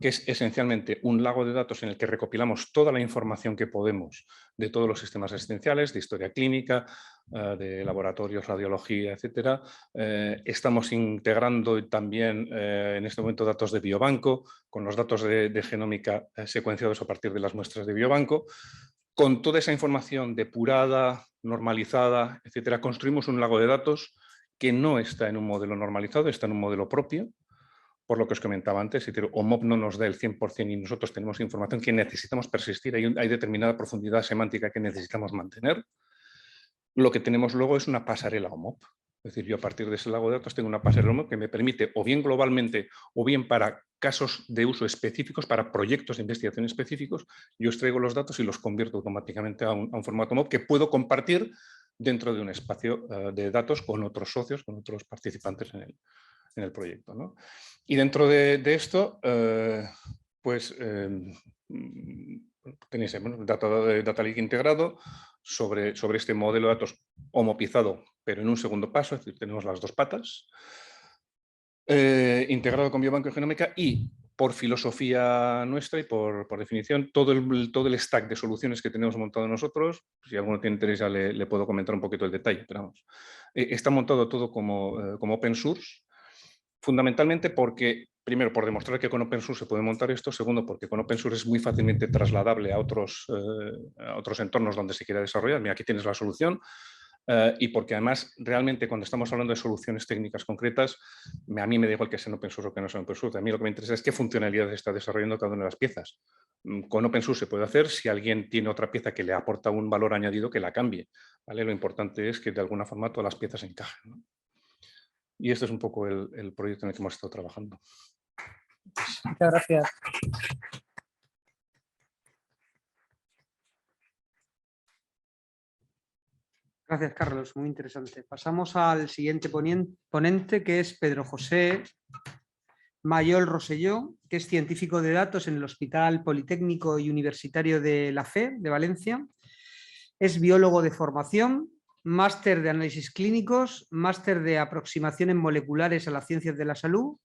que es esencialmente un lago de datos en el que recopilamos toda la información que podemos de todos los sistemas asistenciales, de historia clínica, de laboratorios, radiología, etcétera. Estamos integrando también en este momento datos de biobanco, con los datos de genómica secuenciados a partir de las muestras de biobanco. Con toda esa información depurada, normalizada, etcétera, construimos un lago de datos que no está en un modelo normalizado, está en un modelo propio, por lo que os comentaba antes. OMOP no nos da el 100% y nosotros tenemos información que necesitamos persistir, hay determinada profundidad semántica que necesitamos mantener. Lo que tenemos luego es una pasarela OMOP. Es decir, yo a partir de ese lago de datos tengo una pasarela OMOP que me permite, o bien globalmente, o bien para casos de uso específicos, para proyectos de investigación específicos, yo extraigo los datos y los convierto automáticamente a un formato OMOP que puedo compartir dentro de un espacio de datos con otros socios, con otros participantes en el proyecto, ¿no? Y dentro de esto, tenéis Data Lake integrado sobre este modelo de datos homopizado, pero en un segundo paso, es decir, tenemos las dos patas, integrado con biobanco y genómica, y por filosofía nuestra y por definición, todo el stack de soluciones que tenemos montado nosotros, si alguno tiene interés ya le puedo comentar un poquito el detalle, pero vamos, está montado todo como open source, fundamentalmente porque, primero, por demostrar que con Open Source se puede montar esto. Segundo, porque con Open Source es muy fácilmente trasladable a otros entornos donde se quiera desarrollar. Mira, aquí tienes la solución. Y porque además, realmente, cuando estamos hablando de soluciones técnicas concretas, a mí me da igual que sea en Open Source o que no sea en Open Source. A mí lo que me interesa es qué funcionalidades está desarrollando cada una de las piezas. Con Open Source se puede hacer. Si alguien tiene otra pieza que le aporta un valor añadido, que la cambie, ¿vale? Lo importante es que de alguna forma todas las piezas encajen, ¿no? Y este es un poco el proyecto en el que hemos estado trabajando. Muchas gracias. Gracias, Carlos. Muy interesante. Pasamos al siguiente ponente, que es Pedro José Mayol Rosselló, que es científico de datos en el Hospital Politécnico y Universitario de la FE de Valencia. Es biólogo de formación, máster de análisis clínicos, máster de aproximaciones moleculares a las ciencias de la salud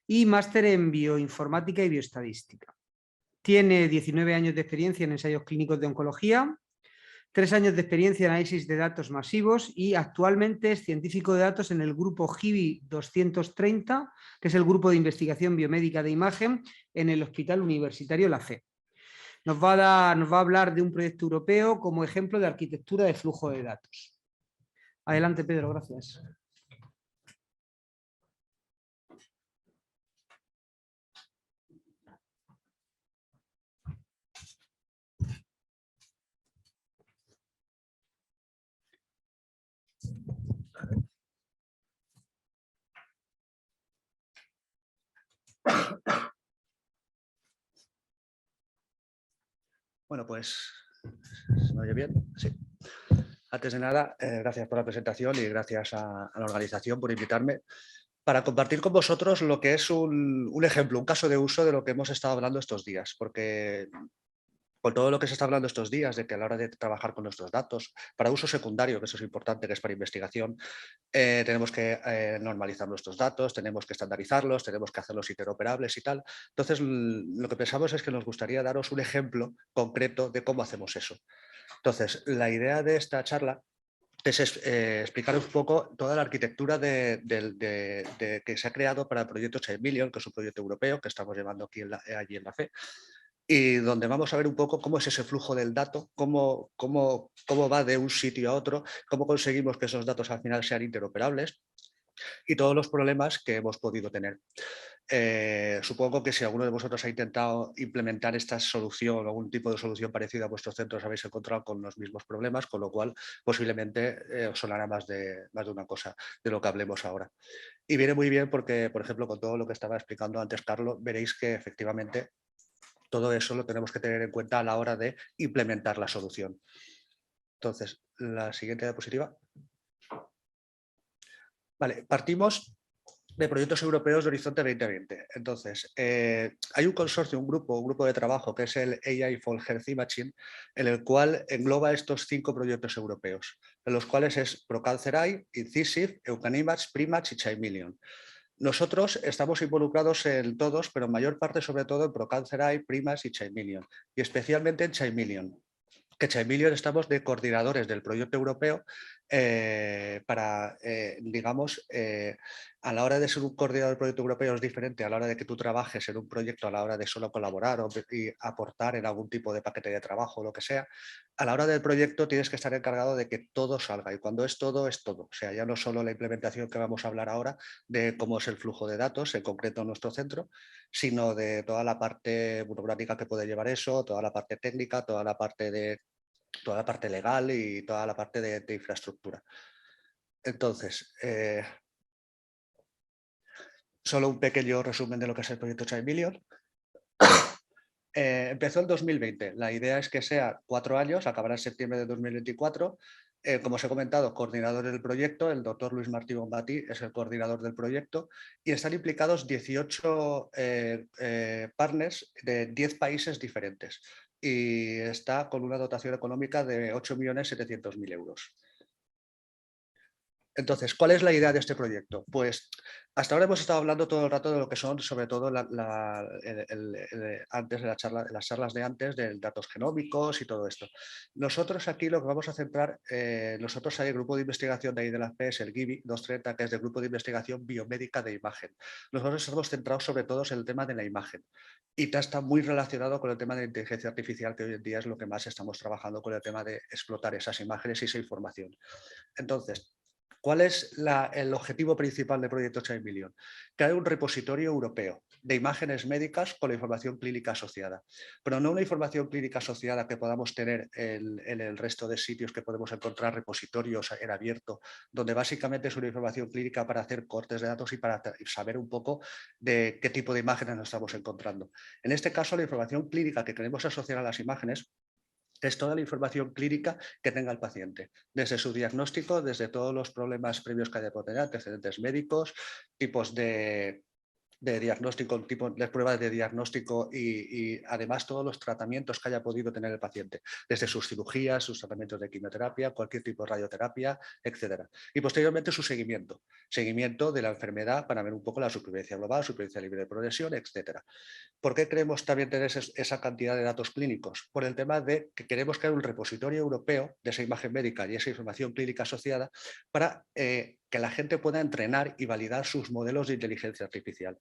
y máster en bioinformática y bioestadística. Tiene 19 años de experiencia en ensayos clínicos de oncología, 3 años de experiencia en análisis de datos masivos y actualmente es científico de datos en el grupo GIBI 230, que es el grupo de investigación biomédica de imagen en el Hospital Universitario La Fe. Nos va a hablar de un proyecto europeo como ejemplo de arquitectura de flujo de datos. Adelante, Pedro, gracias. Bueno, pues, ¿se me oye bien? Sí. Antes de nada, gracias por la presentación y gracias a la organización por invitarme para compartir con vosotros lo que es un ejemplo, un caso de uso de lo que hemos estado hablando estos días, porque con todo lo que se está hablando estos días, de que a la hora de trabajar con nuestros datos, para uso secundario, que eso es importante, que es para investigación, tenemos que normalizar nuestros datos, tenemos que estandarizarlos, tenemos que hacerlos interoperables y tal. Entonces, lo que pensamos es que nos gustaría daros un ejemplo concreto de cómo hacemos eso. Entonces, la idea de esta charla es explicar un poco toda la arquitectura que se ha creado para el proyecto Child Million, que es un proyecto europeo que estamos llevando aquí allí en la FE, y donde vamos a ver un poco cómo es ese flujo del dato, cómo va de un sitio a otro, cómo conseguimos que esos datos al final sean interoperables y todos los problemas que hemos podido tener. Supongo que si alguno de vosotros ha intentado implementar esta solución o algún tipo de solución parecida a vuestros centros, habéis encontrado con los mismos problemas, con lo cual posiblemente os sonará más de una cosa de lo que hablemos ahora. Y viene muy bien porque, por ejemplo, con todo lo que estaba explicando antes Carlos, veréis que efectivamente todo eso lo tenemos que tener en cuenta a la hora de implementar la solución. Entonces, la siguiente diapositiva. Vale, partimos de proyectos europeos de Horizonte 2020. Entonces, hay un consorcio, un grupo de trabajo que es el AI for Health Imaging, en el cual engloba estos 5 proyectos europeos, en los cuales es ProCancer Eye, Incisive, Eucanimage, Primatch y Child Million. Nosotros estamos involucrados en todos, pero en mayor parte sobre todo en ProCancer Eye, Primatch y Child Million, y especialmente en Child Million. Que Child Million estamos de coordinadores del proyecto europeo para, digamos, a la hora de ser un coordinador del proyecto europeo es diferente a la hora de que tú trabajes en un proyecto, a la hora de solo colaborar y aportar en algún tipo de paquete de trabajo o lo que sea. A la hora del proyecto tienes que estar encargado de que todo salga y cuando es todo, es todo. O sea, ya no solo la implementación que vamos a hablar ahora de cómo es el flujo de datos, en concreto en nuestro centro, sino de toda la parte burocrática que puede llevar eso, toda la parte técnica, toda la parte legal y toda la parte de infraestructura. Entonces, solo un pequeño resumen de lo que es el proyecto Child Million. Empezó en 2020. La idea es que sea 4 años, acabará en septiembre de 2024. Como os he comentado, coordinador del proyecto, el doctor Luis Martí Bonbatí es el coordinador del proyecto y están implicados 18 partners de 10 países diferentes y está con una dotación económica de 8.700.000 euros. Entonces, ¿cuál es la idea de este proyecto? Pues hasta ahora hemos estado hablando todo el rato de lo que son, sobre todo antes de las charlas de antes, de datos genómicos y todo esto. Nosotros aquí lo que vamos a centrar, nosotros hay el grupo de investigación de ahí de la FE, es el GIBI 230, que es del grupo de investigación biomédica de imagen. Nosotros estamos centrados sobre todo en el tema de la imagen y está muy relacionado con el tema de la inteligencia artificial, que hoy en día es lo que más estamos trabajando con el tema de explotar esas imágenes y esa información. Entonces, ¿cuál es el objetivo principal del proyecto Child Million? Crear un repositorio europeo de imágenes médicas con la información clínica asociada, pero no una información clínica asociada que podamos tener en el resto de sitios que podemos encontrar, repositorios en abierto, donde básicamente es una información clínica para hacer cortes de datos y para saber un poco de qué tipo de imágenes nos estamos encontrando. En este caso, la información clínica que queremos asociar a las imágenes es toda la información clínica que tenga el paciente, desde su diagnóstico, desde todos los problemas previos que haya podido tener, antecedentes médicos, tipos de diagnóstico, tipo de pruebas de diagnóstico y además todos los tratamientos que haya podido tener el paciente, desde sus cirugías, sus tratamientos de quimioterapia, cualquier tipo de radioterapia, etcétera. Y posteriormente su seguimiento de la enfermedad para ver un poco la supervivencia global, supervivencia libre de progresión, etcétera. ¿Por qué queremos también tener esa cantidad de datos clínicos? Por el tema de que queremos crear un repositorio europeo de esa imagen médica y esa información clínica asociada para que la gente pueda entrenar y validar sus modelos de inteligencia artificial.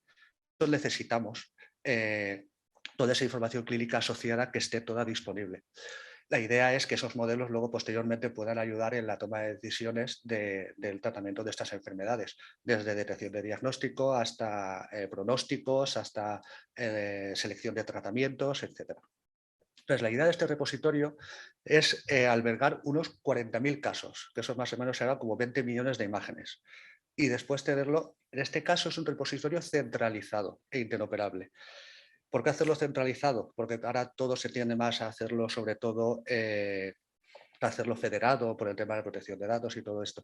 Entonces necesitamos toda esa información clínica asociada que esté toda disponible. La idea es que esos modelos luego posteriormente puedan ayudar en la toma de decisiones del tratamiento de estas enfermedades, desde detección de diagnóstico hasta pronósticos, hasta selección de tratamientos, etc. Entonces, la idea de este repositorio es albergar unos 40.000 casos, que eso más o menos será como 20 millones de imágenes. Y después tenerlo, en este caso es un repositorio centralizado e interoperable. ¿Por qué hacerlo centralizado? Porque ahora todo se tiende más a hacerlo sobre todo hacerlo federado por el tema de protección de datos y todo esto.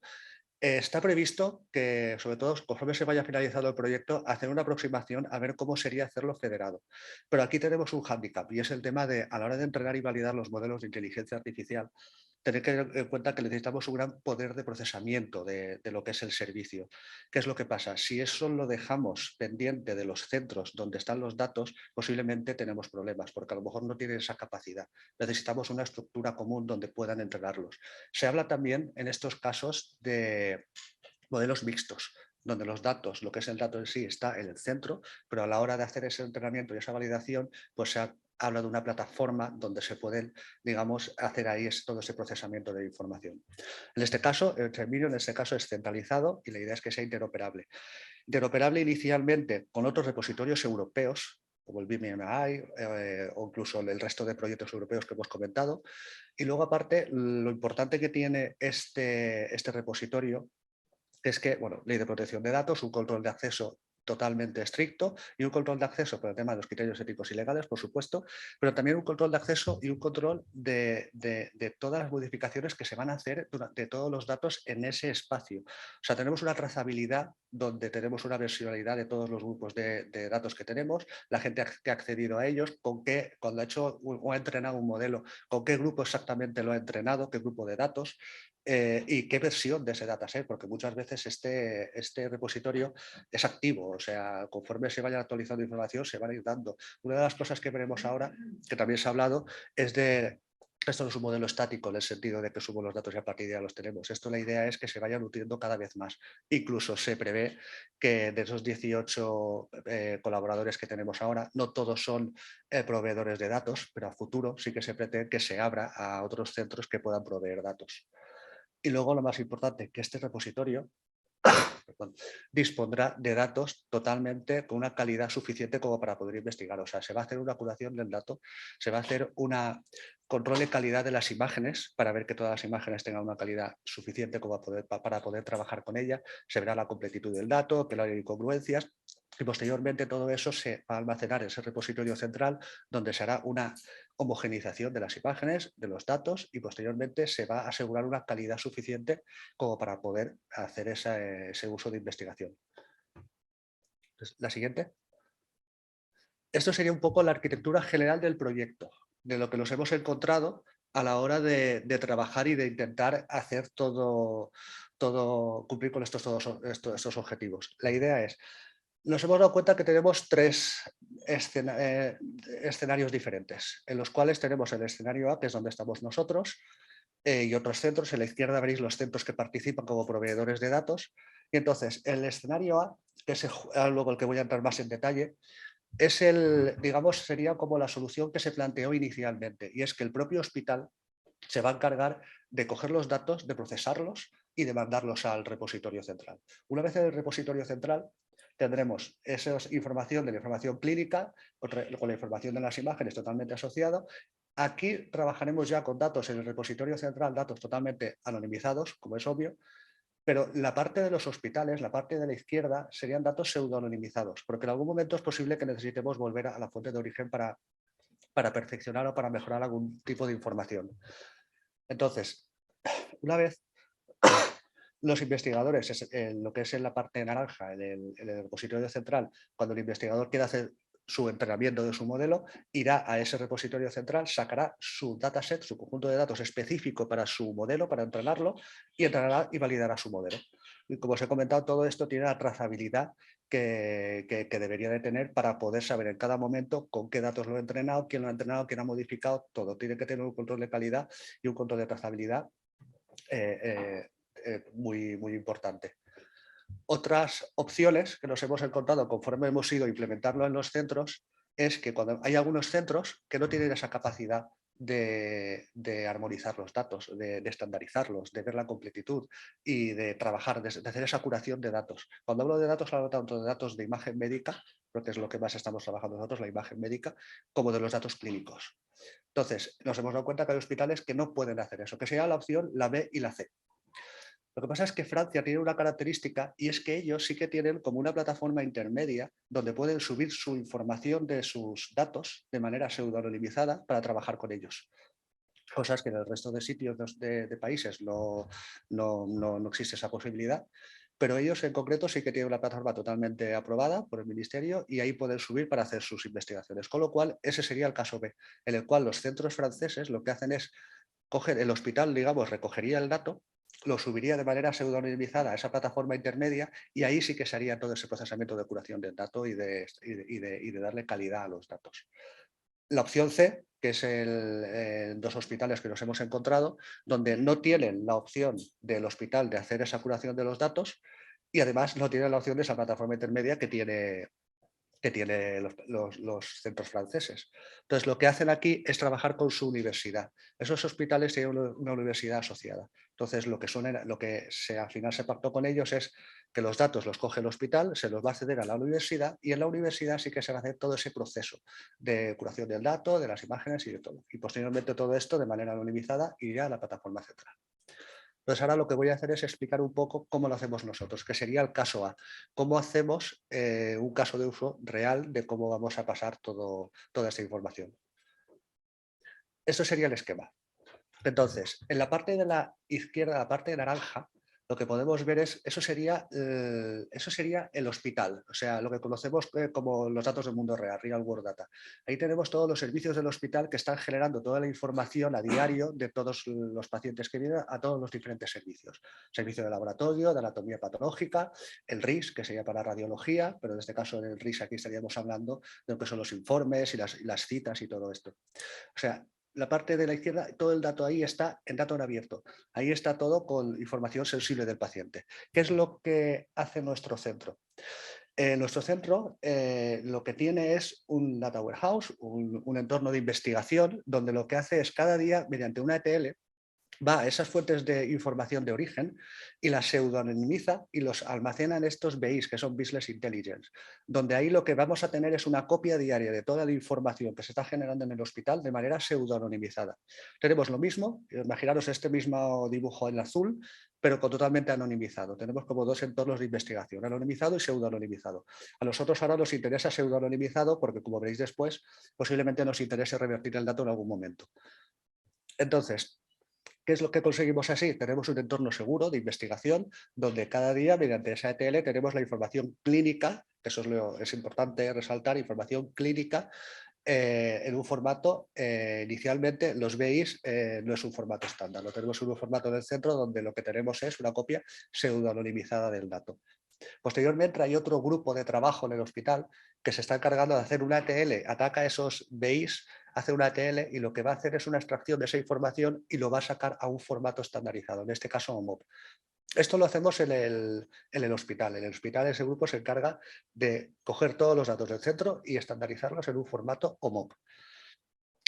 Está previsto que, sobre todo, conforme se vaya finalizando el proyecto, hacer una aproximación a ver cómo sería hacerlo federado. Pero aquí tenemos un hándicap y es el tema de, a la hora de entrenar y validar los modelos de inteligencia artificial, tener que tener en cuenta que necesitamos un gran poder de procesamiento de lo que es el servicio. ¿Qué es lo que pasa? Si eso lo dejamos pendiente de los centros donde están los datos, posiblemente tenemos problemas, porque a lo mejor no tienen esa capacidad. Necesitamos una estructura común donde puedan entrenarlos. Se habla también en estos casos de modelos mixtos, donde los datos, lo que es el dato en sí, está en el centro, pero a la hora de hacer ese entrenamiento y esa validación, pues se habla de una plataforma donde se pueden, digamos, hacer ahí todo ese procesamiento de información. En este caso, el término en este caso es centralizado y la idea es que sea interoperable. Interoperable inicialmente con otros repositorios europeos, como el BIM-AI o incluso el resto de proyectos europeos que hemos comentado. Y luego, aparte, lo importante que tiene este repositorio es que, bueno, ley de protección de datos, un control de acceso totalmente estricto y un control de acceso por el tema de los criterios éticos y legales, por supuesto, pero también un control de acceso y un control de todas las modificaciones que se van a hacer de todos los datos en ese espacio. O sea, tenemos una trazabilidad donde tenemos una versionalidad de todos los grupos de datos que tenemos, la gente que ha accedido a ellos, con qué, cuando ha hecho o ha entrenado un modelo, con qué grupo exactamente lo ha entrenado, qué grupo de datos, y qué versión de ese dataset, porque muchas veces este repositorio es activo, o sea, conforme se vaya actualizando información se van a ir dando. Una de las cosas que veremos ahora, que también se ha hablado, es de esto no es un modelo estático en el sentido de que subo los datos y a partir de ahí los tenemos. Esto la idea es que se vayan nutriendo cada vez más. Incluso se prevé que de esos 18 colaboradores que tenemos ahora, no todos son proveedores de datos, pero a futuro sí que se pretende que se abra a otros centros que puedan proveer datos. Y luego lo más importante, que este repositorio dispondrá de datos totalmente con una calidad suficiente como para poder investigar. O sea, se va a hacer una curación del dato, se va a hacer un control de calidad de las imágenes para ver que todas las imágenes tengan una calidad suficiente como para poder trabajar con ellas. Se verá la completitud del dato, que no hay incongruencias. Y posteriormente todo eso se va a almacenar en ese repositorio central donde se hará una homogeneización de las imágenes, de los datos y posteriormente se va a asegurar una calidad suficiente como para poder hacer ese uso de investigación. Entonces, la siguiente. Esto sería un poco la arquitectura general del proyecto, de lo que nos hemos encontrado a la hora de trabajar y de intentar hacer todo cumplir con estos objetivos. La idea es, nos hemos dado cuenta que tenemos tres escenarios diferentes, en los cuales tenemos el escenario A, que es donde estamos nosotros, y otros centros. En la izquierda veréis los centros que participan como proveedores de datos. Y entonces, el escenario A, que es luego el que voy a entrar más en detalle, es digamos, sería como la solución que se planteó inicialmente, y es que el propio hospital se va a encargar de coger los datos, de procesarlos y de mandarlos al repositorio central. Una vez en el repositorio central, tendremos esa información de la información clínica con la información de las imágenes totalmente asociado. Aquí trabajaremos ya con datos en el repositorio central, datos totalmente anonimizados, como es obvio, pero la parte de los hospitales, la parte de la izquierda, serían datos pseudo-anonimizados, porque en algún momento es posible que necesitemos volver a la fuente de origen para perfeccionar o para mejorar algún tipo de información. Entonces, una vez los investigadores, lo que es en la parte naranja, en el repositorio central, cuando el investigador quiera hacer su entrenamiento de su modelo, irá a ese repositorio central, sacará su dataset, su conjunto de datos específico para su modelo, para entrenarlo, y entrenará y validará su modelo. Y como os he comentado, todo esto tiene la trazabilidad que debería de tener para poder saber en cada momento con qué datos lo he entrenado, quién lo ha entrenado, quién ha modificado, todo. Tiene que tener un control de calidad y un control de trazabilidad muy, muy importante. Otras opciones que nos hemos encontrado conforme hemos ido a implementarlo en los centros es que cuando hay algunos centros que no tienen esa capacidad de armonizar los datos, de estandarizarlos, de ver la completitud y de trabajar, de hacer esa curación de datos. Cuando hablo de datos, hablo tanto de datos de imagen médica, porque es lo que más estamos trabajando nosotros, la imagen médica, como de los datos clínicos. Entonces, nos hemos dado cuenta que hay hospitales que no pueden hacer eso, que sería la opción la B y la C. Lo que pasa es que Francia tiene una característica y es que ellos sí que tienen como una plataforma intermedia donde pueden subir su información de sus datos de manera pseudo-anonimizada para trabajar con ellos. cosas que en el resto de sitios de países no existe esa posibilidad. Pero ellos en concreto sí que tienen una plataforma totalmente aprobada por el Ministerio y ahí pueden subir para hacer sus investigaciones. Con lo cual, ese sería el caso B, en el cual los centros franceses lo que hacen es coger el hospital, digamos, recogería el dato, lo subiría de manera pseudonimizada a esa plataforma intermedia y ahí sí que se haría todo ese procesamiento de curación del dato y de darle calidad a los datos. La opción C, que es dos hospitales que nos hemos encontrado, donde no tienen la opción del hospital de hacer esa curación de los datos y además no tienen la opción de esa plataforma intermedia que tiene los centros franceses. Entonces, lo que hacen aquí es trabajar con su universidad. Esos hospitales tienen una universidad asociada. Entonces, lo que al final se pactó con ellos es que los datos los coge el hospital, se los va a ceder a la universidad y en la universidad sí que se va a hacer todo ese proceso de curación del dato, de las imágenes y de todo. Y posteriormente todo esto de manera anonimizada irá a la plataforma central. Entonces ahora lo que voy a hacer es explicar un poco cómo lo hacemos nosotros, que sería el caso A. Cómo hacemos un caso de uso real de cómo vamos a pasar toda esta información. Esto sería el esquema. Entonces, en la parte de la izquierda, la parte de naranja, lo que podemos ver es, eso sería el hospital, o sea, lo que conocemos como los datos del mundo real, Real World Data. Ahí tenemos todos los servicios del hospital que están generando toda la información a diario de todos los pacientes que vienen a todos los diferentes servicios. Servicio de laboratorio, de anatomía patológica, el RIS, que sería para radiología, pero en este caso en el RIS aquí estaríamos hablando de lo que son los informes y las citas y todo esto. O sea, la parte de la izquierda, todo el dato ahí está en dato en abierto. Ahí está todo con información sensible del paciente. ¿Qué es lo que hace nuestro centro? Nuestro centro lo que tiene es un data warehouse, un entorno de investigación, donde lo que hace es cada día, mediante una ETL, va a esas fuentes de información de origen y las pseudonimiza y los almacena en estos BIs, que son Business Intelligence, donde ahí lo que vamos a tener es una copia diaria de toda la información que se está generando en el hospital de manera pseudonimizada. Tenemos lo mismo, imaginaros este mismo dibujo en azul, pero totalmente anonimizado. Tenemos como dos entornos de investigación, anonimizado y pseudonimizado. A nosotros ahora nos interesa pseudonimizado porque, como veréis después, posiblemente nos interese revertir el dato en algún momento. Entonces, ¿qué es lo que conseguimos así? Tenemos un entorno seguro de investigación donde cada día, mediante esa ETL, tenemos la información clínica, que eso es importante resaltar, información clínica en un formato, inicialmente los BIs no es un formato estándar, lo tenemos en un formato del centro donde lo que tenemos es una copia pseudo-anonimizada del dato. Posteriormente hay otro grupo de trabajo en el hospital que se está encargando de hacer una ETL, ataca esos BIs, hace una ETL y lo que va a hacer es una extracción de esa información y lo va a sacar a un formato estandarizado, en este caso OMOP. Esto lo hacemos en el hospital. En el hospital ese grupo se encarga de coger todos los datos del centro y estandarizarlos en un formato OMOP.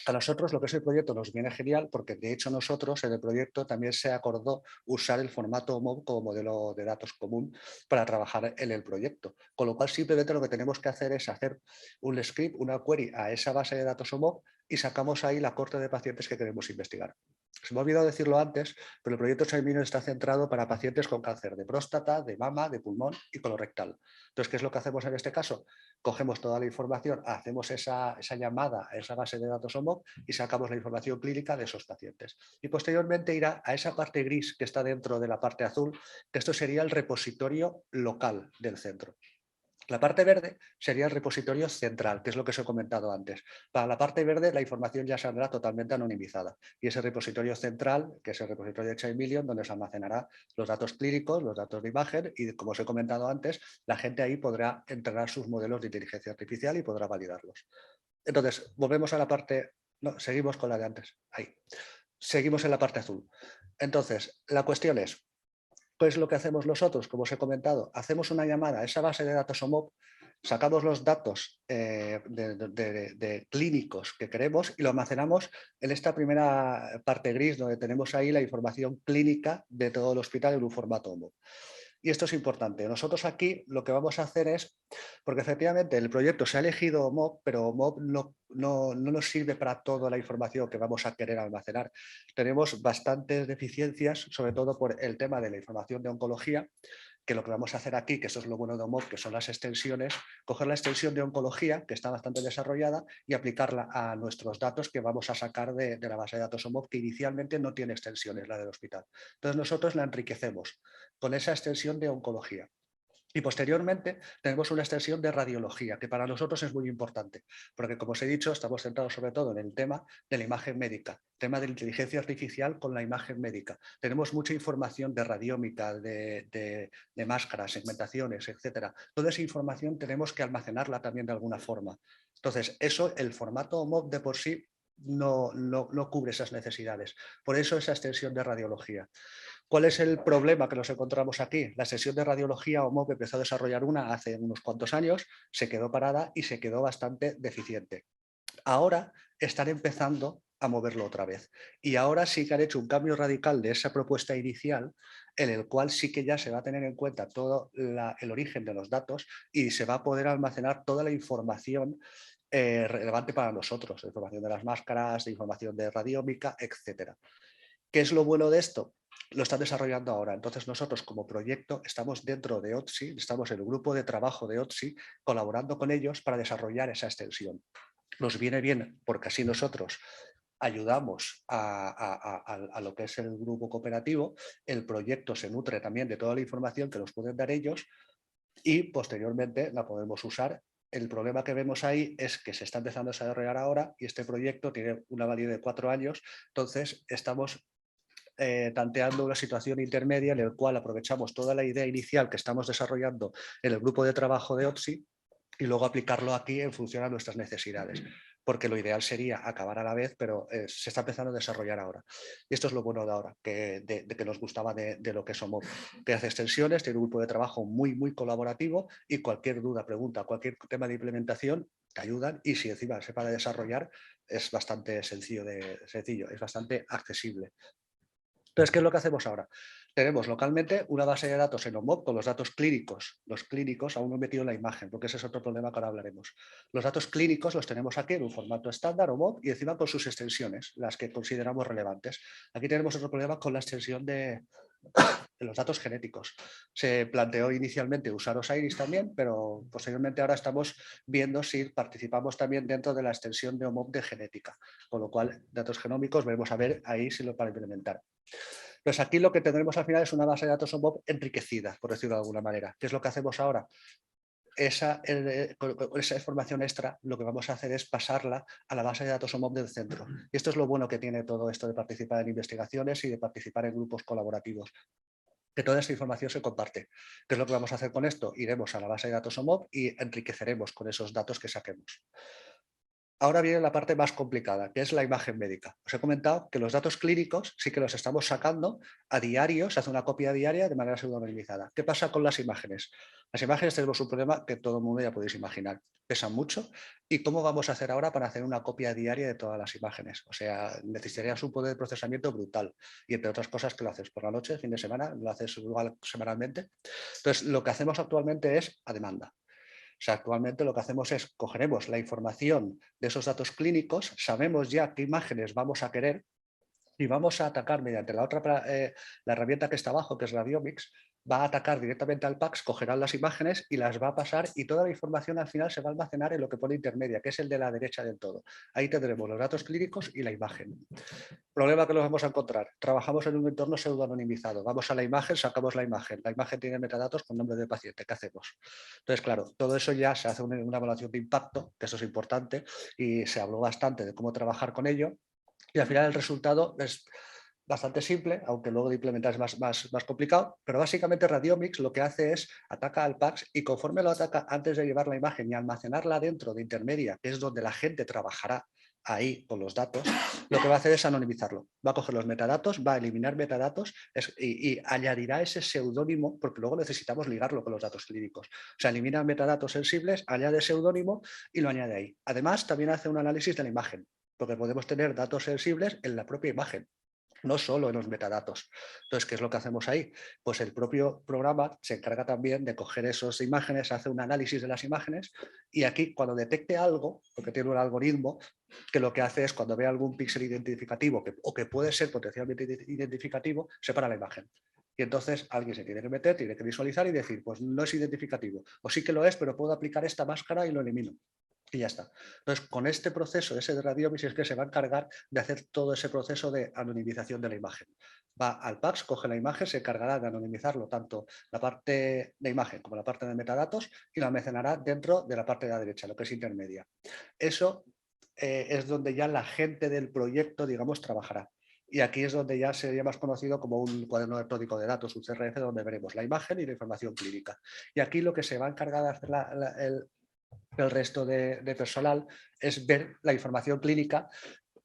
A nosotros lo que es el proyecto nos viene genial porque de hecho nosotros en el proyecto también se acordó usar el formato OMOP como modelo de datos común para trabajar en el proyecto. Con lo cual simplemente lo que tenemos que hacer es hacer un script, una query a esa base de datos OMOP y sacamos ahí la corte de pacientes que queremos investigar. Se me ha olvidado decirlo antes, pero el proyecto Chaimino está centrado para pacientes con cáncer de próstata, de mama, de pulmón y colorectal. Entonces, ¿qué es lo que hacemos en este caso? Cogemos toda la información, hacemos esa llamada a esa base de datos OMOP y sacamos la información clínica de esos pacientes. Y posteriormente irá a esa parte gris que está dentro de la parte azul, que esto sería el repositorio local del centro. La parte verde sería el repositorio central, que es lo que os he comentado antes. Para la parte verde la información ya saldrá totalmente anonimizada y ese repositorio central, que es el repositorio de Chaimillion, donde se almacenará los datos clínicos, los datos de imagen y, como os he comentado antes, la gente ahí podrá entrenar sus modelos de inteligencia artificial y podrá validarlos. Entonces, volvemos a la parte... No, seguimos con la de antes. Ahí. Seguimos en la parte azul. Entonces, la cuestión es, ¿qué es lo que hacemos nosotros? Como os he comentado, hacemos una llamada a esa base de datos OMOP, sacamos los datos de clínicos que queremos y lo almacenamos en esta primera parte gris donde tenemos ahí la información clínica de todo el hospital en un formato OMOP. Y esto es importante. Nosotros aquí lo que vamos a hacer es, porque efectivamente el proyecto se ha elegido OMOP, pero OMOP no nos sirve para toda la información que vamos a querer almacenar. Tenemos bastantes deficiencias, sobre todo por el tema de la información de oncología, que lo que vamos a hacer aquí, que eso es lo bueno de OMOP, que son las extensiones, coger la extensión de oncología, que está bastante desarrollada, y aplicarla a nuestros datos que vamos a sacar de la base de datos OMOP, que inicialmente no tiene extensiones, la del hospital. Entonces nosotros la enriquecemos con esa extensión de oncología. Y posteriormente tenemos una extensión de radiología, que para nosotros es muy importante, porque como os he dicho, estamos centrados sobre todo en el tema de la imagen médica, tema de la inteligencia artificial con la imagen médica. Tenemos mucha información de radiómica, de máscaras, segmentaciones, etcétera. Toda esa información tenemos que almacenarla también de alguna forma. Entonces, eso, el formato OMOP de por sí no cubre esas necesidades. Por eso esa extensión de radiología. ¿Cuál es el problema que nos encontramos aquí? La sesión de radiología OMOP empezó a desarrollar una hace unos cuantos años, se quedó parada y se quedó bastante deficiente. Ahora están empezando a moverlo otra vez. Y ahora sí que han hecho un cambio radical de esa propuesta inicial, en el cual sí que ya se va a tener en cuenta todo el origen de los datos y se va a poder almacenar toda la información relevante para nosotros, la información de las máscaras, la información de radiómica, etcétera. ¿Qué es lo bueno de esto? Lo están desarrollando ahora. Entonces nosotros como proyecto estamos dentro de OTSI, estamos en el grupo de trabajo de OTSI, colaborando con ellos para desarrollar esa extensión. Nos viene bien porque así nosotros ayudamos a lo que es el grupo cooperativo, el proyecto se nutre también de toda la información que nos pueden dar ellos y posteriormente la podemos usar. El problema que vemos ahí es que se está empezando a desarrollar ahora y este proyecto tiene una validez de 4 años, entonces estamos tanteando una situación intermedia en la cual aprovechamos toda la idea inicial que estamos desarrollando en el grupo de trabajo de OTSI y luego aplicarlo aquí en función a nuestras necesidades, porque lo ideal sería acabar a la vez, pero se está empezando a desarrollar ahora. Y esto es lo bueno de ahora, de que nos gustaba de lo que somos, que hace extensiones, tiene un grupo de trabajo muy colaborativo y cualquier duda, pregunta, cualquier tema de implementación, te ayudan y si encima se para desarrollar es bastante sencillo, es bastante accesible. Entonces, ¿qué es lo que hacemos ahora? Tenemos localmente una base de datos en OMOP con los datos clínicos. Los clínicos aún no he metido en la imagen, porque ese es otro problema que ahora hablaremos. Los datos clínicos los tenemos aquí en un formato estándar OMOP y encima con sus extensiones, las que consideramos relevantes. Aquí tenemos otro problema con la extensión de los datos genéticos. Se planteó inicialmente usar Osiris también, pero posteriormente ahora estamos viendo si participamos también dentro de la extensión de OMOP de genética, con lo cual datos genómicos veremos a ver ahí si lo para implementar. Pues aquí lo que tendremos al final es una base de datos OMOP enriquecida, por decirlo de alguna manera. ¿Qué es lo que hacemos ahora? Esa información extra lo que vamos a hacer es pasarla a la base de datos OMOP del centro. Y esto es lo bueno que tiene todo esto de participar en investigaciones y de participar en grupos colaborativos, que toda esa información se comparte. ¿Qué es lo que vamos a hacer con esto? Iremos a la base de datos OMOP y enriqueceremos con esos datos que saquemos. Ahora viene la parte más complicada, que es la imagen médica. Os he comentado que los datos clínicos sí que los estamos sacando a diario, se hace una copia diaria de manera pseudonimizada. ¿Qué pasa con las imágenes? Las imágenes tenemos un problema que todo el mundo ya podéis imaginar. Pesan mucho. ¿Y cómo vamos a hacer ahora para hacer una copia diaria de todas las imágenes? O sea, necesitarías un poder de procesamiento brutal. Y entre otras cosas que lo haces por la noche, fin de semana, lo haces igual semanalmente. Entonces, lo que hacemos actualmente es a demanda. O sea, actualmente lo que hacemos es cogeremos la información de esos datos clínicos, sabemos ya qué imágenes vamos a querer y vamos a atacar mediante la herramienta que está abajo, que es Radiomics, va a atacar directamente al PACS, cogerá las imágenes y las va a pasar y toda la información al final se va a almacenar en lo que pone intermedia, que es el de la derecha del todo. Ahí tendremos los datos clínicos y la imagen. Problema que nos vamos a encontrar. Trabajamos en un entorno pseudoanonimizado. Vamos a la imagen, sacamos la imagen. La imagen tiene metadatos con nombre del paciente. ¿Qué hacemos? Entonces, claro, todo eso ya se hace una evaluación de impacto, que eso es importante, y se habló bastante de cómo trabajar con ello. Y al final el resultado es bastante simple, aunque luego de implementar es más complicado, pero básicamente Radiomics lo que hace es ataca al PACS y conforme lo ataca antes de llevar la imagen y almacenarla dentro de intermedia, que es donde la gente trabajará ahí con los datos, lo que va a hacer es anonimizarlo. Va a coger los metadatos, va a eliminar metadatos y añadirá ese seudónimo, porque luego necesitamos ligarlo con los datos clínicos. O sea, elimina metadatos sensibles, añade seudónimo y lo añade ahí. Además, también hace un análisis de la imagen, porque podemos tener datos sensibles en la propia imagen, no solo en los metadatos. Entonces, ¿qué es lo que hacemos ahí? Pues el propio programa se encarga también de coger esas imágenes, hace un análisis de las imágenes y aquí cuando detecte algo, porque tiene un algoritmo que lo que hace es cuando ve algún píxel identificativo o que puede ser potencialmente identificativo, separa la imagen. Y entonces alguien se tiene que meter, tiene que visualizar y decir, pues no es identificativo, o sí que lo es, pero puedo aplicar esta máscara y lo elimino. Y ya está. Entonces, con este proceso, ese de Radiomis, es que se va a encargar de hacer todo ese proceso de anonimización de la imagen. Va al PACS, coge la imagen, se encargará de anonimizarlo, tanto la parte de imagen como la parte de metadatos, y la almacenará dentro de la parte de la derecha, lo que es intermedia. Eso es donde ya la gente del proyecto, digamos, trabajará. Y aquí es donde ya sería más conocido como un cuaderno electrónico de datos, un CRF, donde veremos la imagen y la información clínica. Y aquí lo que se va a encargar de hacer el resto de personal es ver la información clínica,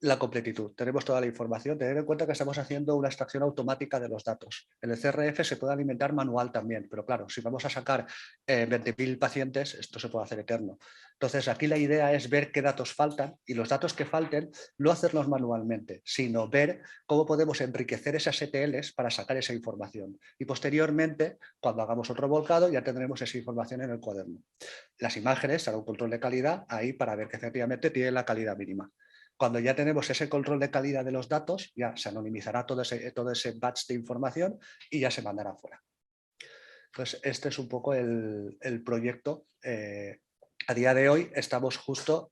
la completitud. Tenemos toda la información. Tener en cuenta que estamos haciendo una extracción automática de los datos. En el CRF se puede alimentar manual también, pero claro, si vamos a sacar 20.000 pacientes, esto se puede hacer eterno. Entonces, aquí la idea es ver qué datos faltan y los datos que falten no hacerlos manualmente, sino ver cómo podemos enriquecer esas ETLs para sacar esa información. Y posteriormente, cuando hagamos otro volcado, ya tendremos esa información en el cuaderno. Las imágenes, hará un control de calidad ahí para ver que efectivamente tiene la calidad mínima. Cuando ya tenemos ese control de calidad de los datos, ya se anonimizará todo ese batch de información y ya se mandará fuera. Entonces, este es un poco el proyecto. A día de hoy estamos justo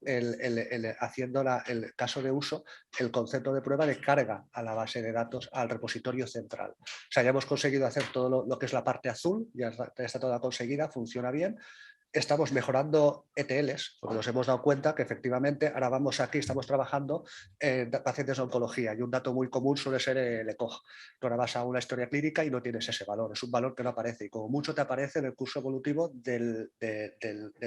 haciendo el caso de uso, el concepto de prueba de carga a la base de datos, al repositorio central. O sea, ya hemos conseguido hacer todo lo que es la parte azul, ya está toda conseguida, funciona bien. Estamos mejorando ETLs, porque nos hemos dado cuenta que efectivamente ahora vamos aquí, estamos trabajando en pacientes de oncología y un dato muy común suele ser el ECOG. Tú ahora vas a una historia clínica y no tienes ese valor, es un valor que no aparece y como mucho te aparece en el curso evolutivo del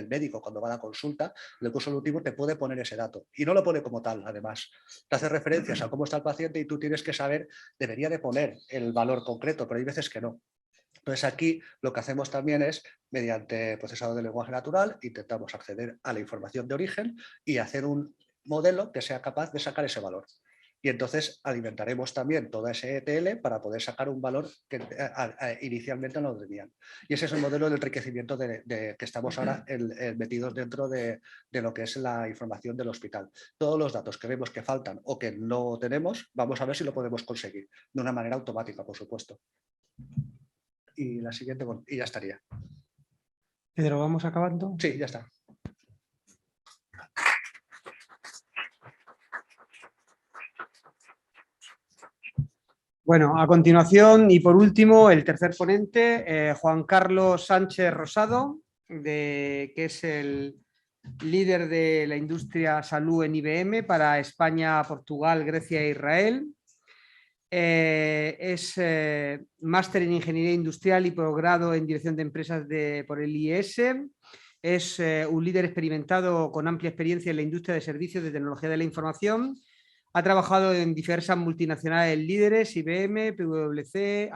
médico cuando va a la consulta, en el curso evolutivo te puede poner ese dato y no lo pone como tal, además. Te hace referencias a cómo está el paciente y tú tienes que saber, debería de poner el valor concreto, pero hay veces que no. Entonces aquí lo que hacemos también es, mediante procesador de lenguaje natural, intentamos acceder a la información de origen y hacer un modelo que sea capaz de sacar ese valor. Y entonces alimentaremos también toda ese ETL para poder sacar un valor que inicialmente no tenían. Y ese es el modelo de enriquecimiento que estamos ahora metidos dentro de lo que es la información del hospital. Todos los datos que vemos que faltan o que no tenemos, vamos a ver si lo podemos conseguir de una manera automática, por supuesto. Y la siguiente, bueno, y ya estaría. Pedro, ¿vamos acabando? Sí, ya está. Bueno, a continuación y por último, el tercer ponente, Juan Carlos Sánchez Rosado, que es el líder de la industria salud en IBM para España, Portugal, Grecia e Israel. Es máster en Ingeniería Industrial y posgrado en Dirección de Empresas por el IES. Es un líder experimentado con amplia experiencia en la industria de servicios de tecnología de la información. Ha trabajado en diversas multinacionales líderes, IBM, PwC,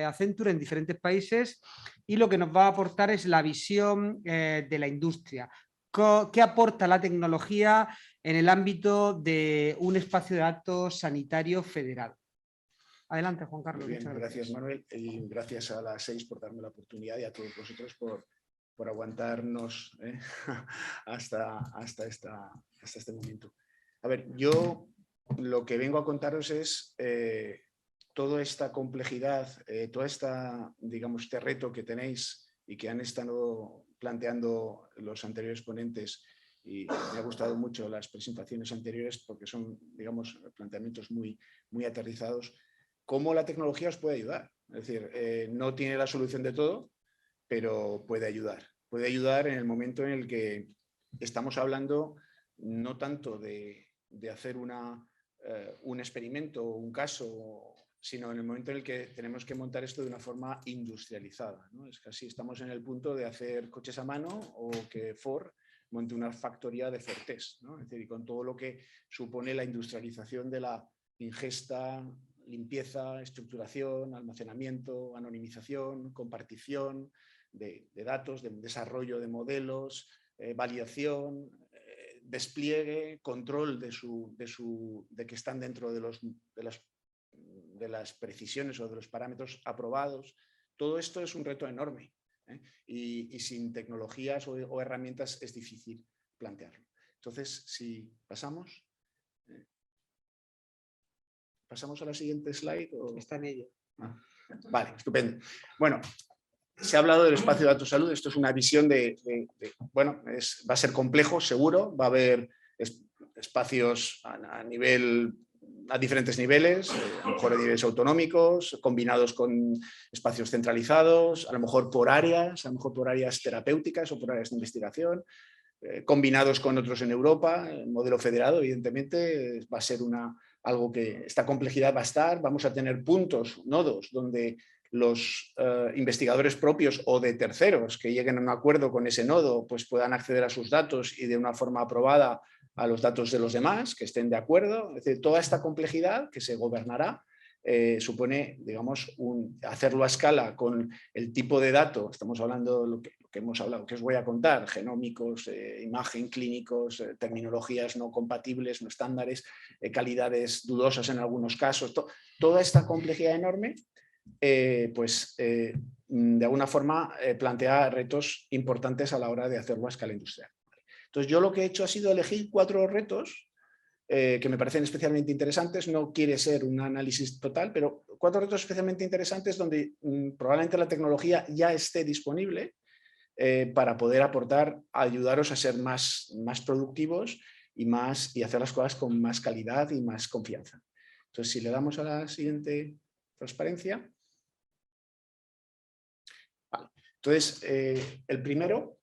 Accenture en diferentes países y lo que nos va a aportar es la visión de la industria. ¿Qué aporta la tecnología en el ámbito de un espacio de datos sanitario federal? Adelante, Juan Carlos. Muy bien, gracias Manuel y gracias a las 6 por darme la oportunidad y a todos vosotros por aguantarnos hasta este momento. A ver, yo lo que vengo a contaros es toda esta complejidad, digamos, este reto que tenéis y que han estado planteando los anteriores ponentes, y me ha gustado mucho las presentaciones anteriores porque son, digamos, planteamientos muy aterrizados. ¿Cómo la tecnología os puede ayudar? Es decir, no tiene la solución de todo, pero puede ayudar. Puede ayudar en el momento en el que estamos hablando no tanto de hacer un experimento o un caso, sino en el momento en el que tenemos que montar esto de una forma industrializada, ¿no? Es casi estamos en el punto de hacer coches a mano o que Ford monte una factoría de Fortés, ¿no? Es decir, y con todo lo que supone la industrialización de la ingesta, limpieza, estructuración, almacenamiento, anonimización, compartición de datos, de desarrollo de modelos, validación, despliegue, control de que están dentro de las precisiones o de los parámetros aprobados. Todo esto es un reto enorme, ¿eh? Y sin tecnologías o herramientas es difícil plantearlo. Entonces, si pasamos... ¿Pasamos a la siguiente slide? ¿O? Está en ello. Vale, estupendo. Bueno, se ha hablado del espacio de datos salud. Esto es una visión bueno, va a ser complejo, seguro. Va a haber espacios a diferentes niveles, a lo mejor a niveles autonómicos, combinados con espacios centralizados, a lo mejor por áreas, terapéuticas o por áreas de investigación, combinados con otros en Europa. El modelo federado, evidentemente, va a ser algo que esta complejidad va a estar. Vamos a tener puntos, nodos, donde los investigadores propios o de terceros que lleguen a un acuerdo con ese nodo pues puedan acceder a sus datos y de una forma aprobada a los datos de los demás, que estén de acuerdo. Es decir, toda esta complejidad que se gobernará supone, digamos, hacerlo a escala con el tipo de dato. Estamos hablando lo que hemos hablado, que os voy a contar: genómicos, imagen, clínicos, terminologías no compatibles, no estándares, calidades dudosas en algunos casos. Toda esta complejidad enorme de alguna forma plantea retos importantes a la hora de hacerlo a escala industrial. Entonces, yo lo que he hecho ha sido elegir 4 retos que me parecen especialmente interesantes. No quiere ser un análisis total, pero 4 retos especialmente interesantes donde probablemente la tecnología ya esté disponible para poder ayudaros a ser más productivos y hacer las cosas con más calidad y más confianza. Entonces, si le damos a la siguiente transparencia. Vale. Entonces, el primero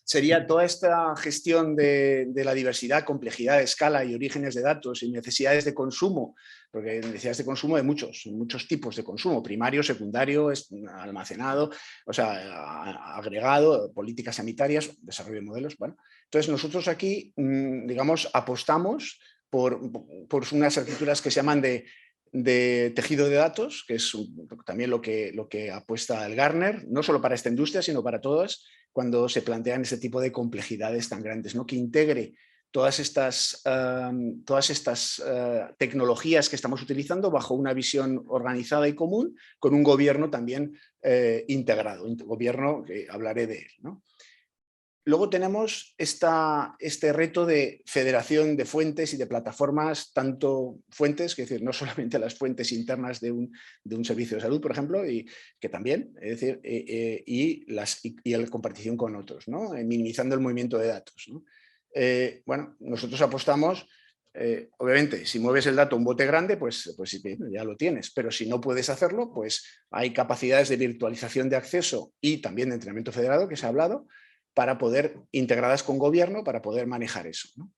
sería toda esta gestión de la diversidad, complejidad, escala y orígenes de datos y necesidades de consumo, porque necesidades de consumo de muchos tipos de consumo: primario, secundario, almacenado, o sea, agregado, políticas sanitarias, desarrollo de modelos. Bueno, entonces nosotros aquí, digamos, apostamos por unas arquitecturas que se llaman de tejido de datos, que es también lo que apuesta el Gartner, no solo para esta industria, sino para todas, cuando se plantean este tipo de complejidades tan grandes, ¿no? Que integre todas estas tecnologías que estamos utilizando bajo una visión organizada y común, con un gobierno también integrado, un gobierno que hablaré de él, ¿no? Luego tenemos este reto de federación de fuentes y de plataformas, tanto fuentes, es decir, no solamente las fuentes internas de un servicio de salud, por ejemplo, y que también, es decir, y la compartición con otros, ¿no? Minimizando el movimiento de datos, ¿no? Bueno, nosotros apostamos, obviamente, si mueves el dato a un bote grande, pues ya lo tienes, pero si no puedes hacerlo, pues hay capacidades de virtualización de acceso y también de entrenamiento federado, que se ha hablado, para poder, integradas con gobierno, para poder manejar eso, ¿no?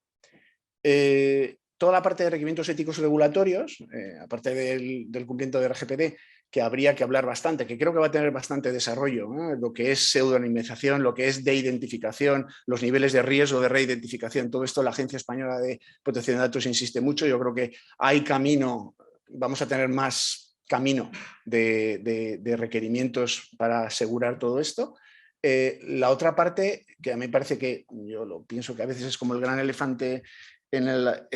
Toda la parte de requerimientos éticos y regulatorios, aparte del cumplimiento de RGPD, que habría que hablar bastante, que creo que va a tener bastante desarrollo, ¿no? Lo que es pseudonimización, lo que es de identificación, los niveles de riesgo de reidentificación, todo esto la Agencia Española de Protección de Datos insiste mucho. Yo creo que hay camino, vamos a tener más camino de requerimientos para asegurar todo esto. La otra parte, que a mí me parece que yo pienso que a veces es como el gran elefante en la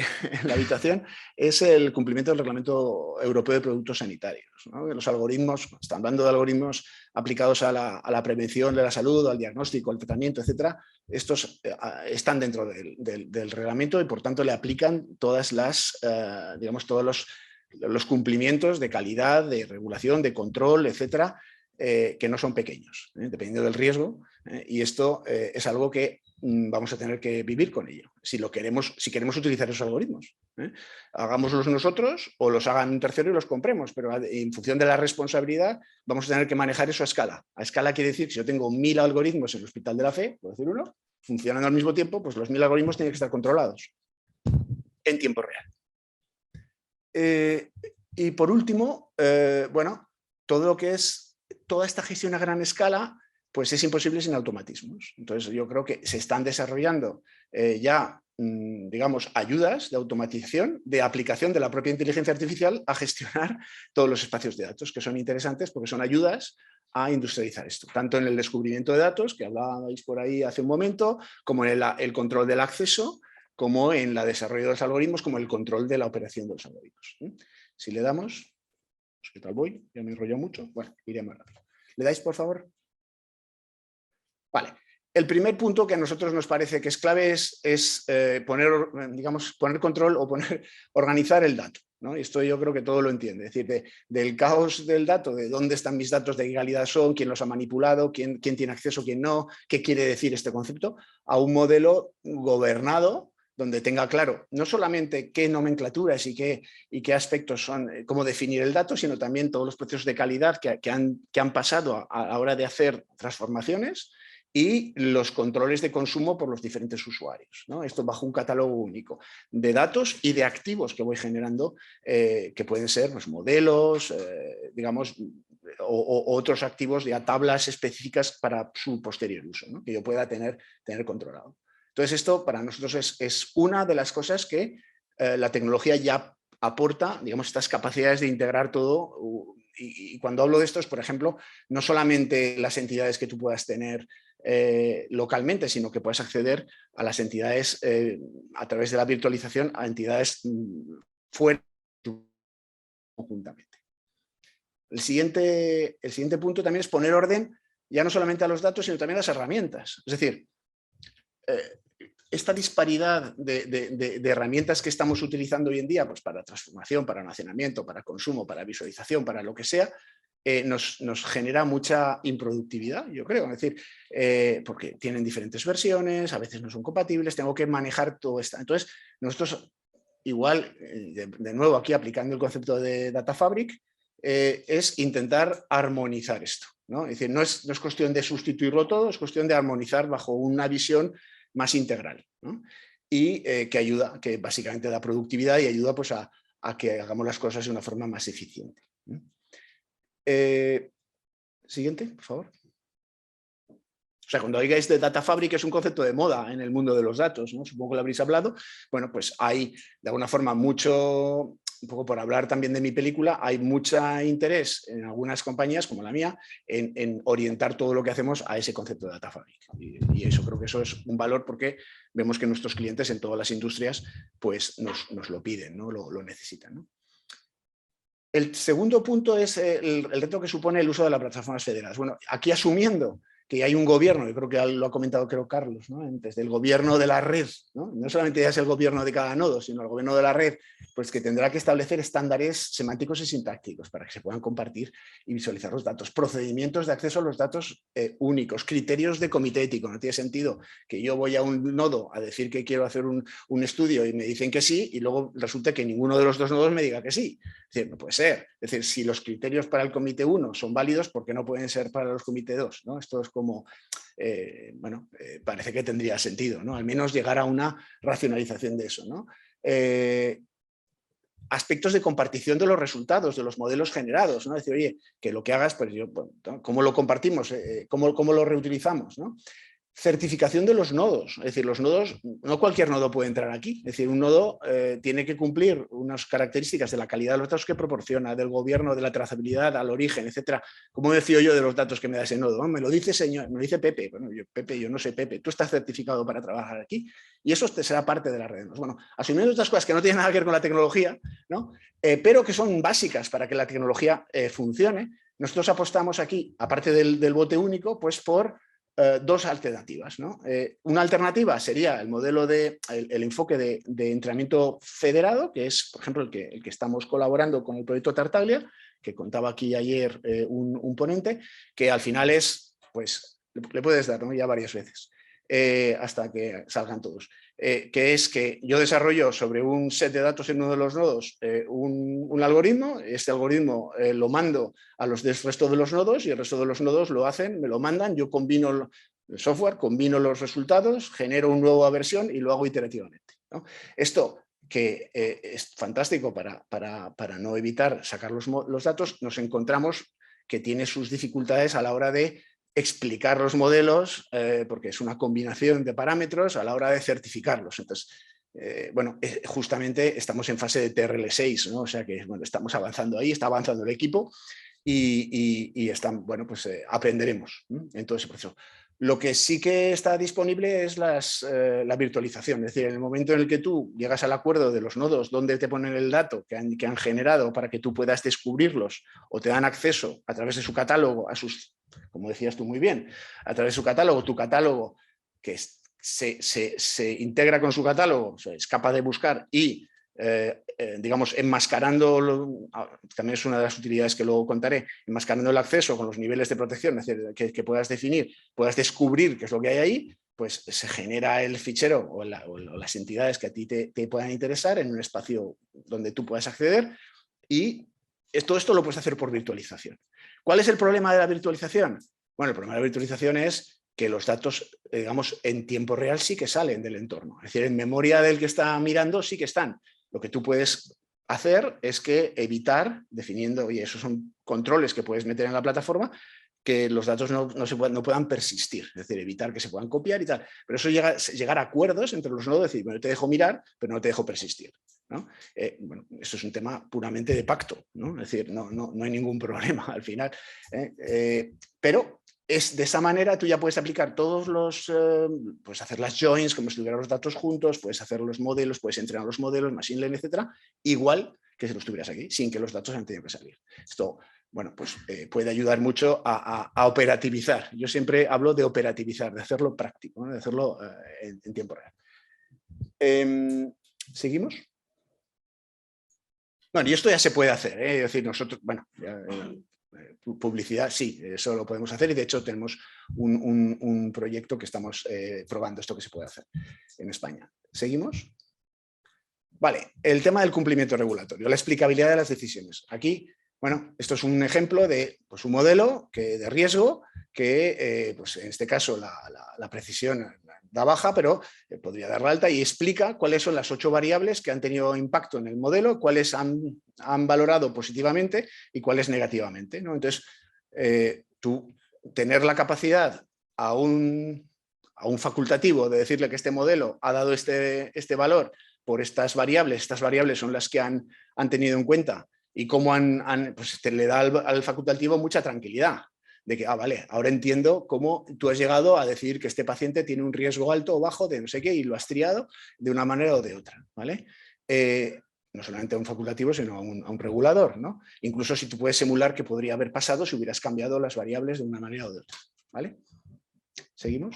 habitación, es el cumplimiento del Reglamento Europeo de Productos Sanitarios, ¿no? Los algoritmos, están hablando de algoritmos aplicados a la prevención de la salud, al diagnóstico, al tratamiento, etcétera. Estos están dentro del reglamento y por tanto le aplican todas digamos, todos los cumplimientos de calidad, de regulación, de control, etcétera, que no son pequeños, dependiendo del riesgo, y esto es algo que vamos a tener que vivir con ello, si queremos utilizar esos algoritmos. Hagámoslos nosotros o los hagan un tercero y los compremos, pero en función de la responsabilidad vamos a tener que manejar eso a escala. A escala quiere decir que si yo tengo 1000 algoritmos en el Hospital de la Fe, por decir uno, funcionando al mismo tiempo, pues los 1000 algoritmos tienen que estar controlados en tiempo real. Y por último, bueno, todo lo que es toda esta gestión a gran escala, pues es imposible sin automatismos. Entonces yo creo que se están desarrollando ya, digamos, ayudas de automatización, de aplicación de la propia inteligencia artificial a gestionar todos los espacios de datos, que son interesantes porque son ayudas a industrializar esto, tanto en el descubrimiento de datos, que hablabais por ahí hace un momento, como en el control del acceso, como en el desarrollo de los algoritmos, como el control de la operación de los algoritmos. Si le damos... ¿Qué tal voy? Ya me he enrollado mucho. Bueno, iré más rápido. ¿Le dais, por favor? Vale. El primer punto que a nosotros nos parece que es clave es poner control o organizar el dato. ¿no? Y esto yo creo que todo lo entiende. Es decir, del caos del dato, de dónde están mis datos, de qué calidad son, quién los ha manipulado, quién tiene acceso, quién no, qué quiere decir este concepto, a un modelo gobernado donde tenga claro no solamente qué nomenclaturas y qué aspectos son, cómo definir el dato, sino también todos los procesos de calidad que han pasado a la hora de hacer transformaciones y los controles de consumo por los diferentes usuarios, ¿no? Esto bajo un catálogo único de datos y de activos que voy generando, que pueden ser pues, modelos, digamos, o otros activos de tablas específicas para su posterior uso, ¿no? Que yo pueda tener controlado. Entonces, esto para nosotros es una de las cosas que la tecnología ya aporta, digamos, estas capacidades de integrar todo. Y cuando hablo de esto es, por ejemplo, no solamente las entidades que tú puedas tener localmente, sino que puedes acceder a las entidades a través de la virtualización, a entidades fuera conjuntamente. El siguiente punto también es poner orden ya no solamente a los datos, sino también a las herramientas. Es decir, esta disparidad de herramientas que estamos utilizando hoy en día, pues para transformación, para almacenamiento, para consumo, para visualización, para lo que sea, nos genera mucha improductividad, yo creo. Es decir, porque tienen diferentes versiones, a veces no son compatibles, tengo que manejar todo esto. Entonces, nosotros, igual, de nuevo aquí aplicando el concepto de Data Fabric, es intentar armonizar esto, ¿no? Es decir, no es cuestión de sustituirlo todo, es cuestión de armonizar bajo una visión más integral, ¿no? Y que ayuda, que básicamente da productividad y ayuda pues, a que hagamos las cosas de una forma más eficiente. Siguiente, por favor. O sea, cuando oigáis de Data Fabric es un concepto de moda en el mundo de los datos, ¿no? Supongo que lo habréis hablado. Bueno, pues hay de alguna forma mucho, un poco por hablar también de mi película, hay mucho interés en algunas compañías como la mía en orientar todo lo que hacemos a ese concepto de Data Fabric. Y eso creo que eso es un valor porque vemos que nuestros clientes en todas las industrias pues nos lo piden, ¿no? Lo necesitan, ¿no? El segundo punto es el reto que supone el uso de las plataformas federadas. Bueno, aquí asumiendo que hay un gobierno, yo creo que lo ha comentado Carlos, ¿no? Desde el gobierno de la red, no solamente ya es el gobierno de cada nodo, sino el gobierno de la red, pues que tendrá que establecer estándares semánticos y sintácticos para que se puedan compartir y visualizar los datos, procedimientos de acceso a los datos únicos, criterios de comité ético. No tiene sentido que yo voy a un nodo a decir que quiero hacer un estudio y me dicen que sí y luego resulta que ninguno de los dos nodos me diga que sí. Es decir, no puede ser. Es decir, si los criterios para el comité 1 son válidos, ¿por qué no pueden ser para los comité 2? ¿No? Esto es como, parece que tendría sentido, ¿no? Al menos llegar a una racionalización de eso, ¿no? Aspectos de compartición de los resultados, de los modelos generados, ¿no? Decir, oye, que lo que hagas, pues yo, ¿cómo lo compartimos? ¿Cómo lo reutilizamos? ¿No? Certificación de los nodos, es decir, los nodos, no cualquier nodo puede entrar aquí, es decir, un nodo tiene que cumplir unas características de la calidad de los datos que proporciona, del gobierno, de la trazabilidad, al origen, etcétera. ¿Cómo me fío yo de los datos que me da ese nodo? Me lo dice señor, me lo dice Pepe. Bueno, yo no sé Pepe, tú estás certificado para trabajar aquí y eso será parte de la red. Bueno, asumiendo estas cosas que no tienen nada que ver con la tecnología, ¿no? Pero que son básicas para que la tecnología funcione, nosotros apostamos aquí, aparte del bote único, pues por dos alternativas, ¿no? Una alternativa sería el modelo el enfoque de entrenamiento federado, que es, por ejemplo, el que estamos colaborando con el proyecto Tartaglia, que contaba aquí ayer un ponente, que al final es, pues, le puedes dar, ¿no? Ya varias veces, hasta que salgan todos. Que es que yo desarrollo sobre un set de datos en uno de los nodos un algoritmo, este algoritmo lo mando a los del resto de los nodos y el resto de los nodos lo hacen, me lo mandan, yo combino el software, combino los resultados, genero una nueva versión y lo hago iterativamente, ¿no? Esto que es fantástico para no evitar sacar los datos, nos encontramos que tiene sus dificultades a la hora de explicar los modelos, porque es una combinación de parámetros a la hora de certificarlos. Entonces, bueno, justamente estamos en fase de TRL6, ¿no? O sea que, bueno, estamos avanzando ahí, está avanzando el equipo y están, bueno, pues aprenderemos, ¿no? En todo ese proceso. Lo que sí que está disponible es la virtualización, es decir, en el momento en el que tú llegas al acuerdo de los nodos donde te ponen el dato que han generado para que tú puedas descubrirlos o te dan acceso a través de su catálogo a sus, como decías tú muy bien, a través de su catálogo, tu catálogo que se integra con su catálogo, o sea, es capaz de buscar y digamos, enmascarando, también es una de las utilidades que luego contaré, enmascarando el acceso con los niveles de protección, es decir, que puedas definir, puedas descubrir qué es lo que hay ahí, pues se genera el fichero o las entidades que a ti te puedan interesar en un espacio donde tú puedas acceder, y todo esto lo puedes hacer por virtualización. ¿Cuál es el problema de la virtualización? Bueno, el problema de la virtualización es que los datos, digamos, en tiempo real sí que salen del entorno. Es decir, en memoria del que está mirando sí que están. Lo que tú puedes hacer es que evitar, definiendo, oye, esos son controles que puedes meter en la plataforma, que los datos no puedan persistir, es decir, evitar que se puedan copiar y tal. Pero eso llegar a acuerdos entre los nodos, decir, bueno, te dejo mirar, pero no te dejo persistir, ¿no? Bueno, eso es un tema puramente de pacto, ¿no? Es decir, no hay ningún problema al final. Pero es de esa manera tú ya puedes aplicar todos los, puedes hacer las joins, como si tuvieras los datos juntos, puedes hacer los modelos, puedes entrenar los modelos, machine learning, etcétera, igual que si los tuvieras aquí, sin que los datos han tenido que salir. Esto, bueno, pues puede ayudar mucho a operativizar. Yo siempre hablo de operativizar, de hacerlo práctico, ¿no? De hacerlo en tiempo real. ¿Seguimos? Bueno, y esto ya se puede hacer, ¿eh? Es decir, nosotros, bueno, publicidad, sí, eso lo podemos hacer, y de hecho tenemos un proyecto que estamos probando esto que se puede hacer en España. ¿Seguimos? Vale, el tema del cumplimiento regulatorio, la explicabilidad de las decisiones. Aquí, bueno, esto es un ejemplo de pues, un modelo de riesgo que, pues, en este caso, la precisión da baja, pero podría dar la alta, y explica cuáles son las 8 variables que han tenido impacto en el modelo, cuáles han valorado positivamente y cuáles negativamente, ¿no? Entonces, tú tener la capacidad a un facultativo de decirle que este modelo ha dado este valor por estas variables son las que han tenido en cuenta, y cómo pues le da al facultativo mucha tranquilidad de que, vale, ahora entiendo cómo tú has llegado a decir que este paciente tiene un riesgo alto o bajo de no sé qué, y lo has triado de una manera o de otra, ¿vale? No solamente a un facultativo, sino a un regulador, ¿no? Incluso si tú puedes simular qué podría haber pasado si hubieras cambiado las variables de una manera o de otra, ¿vale? ¿Seguimos?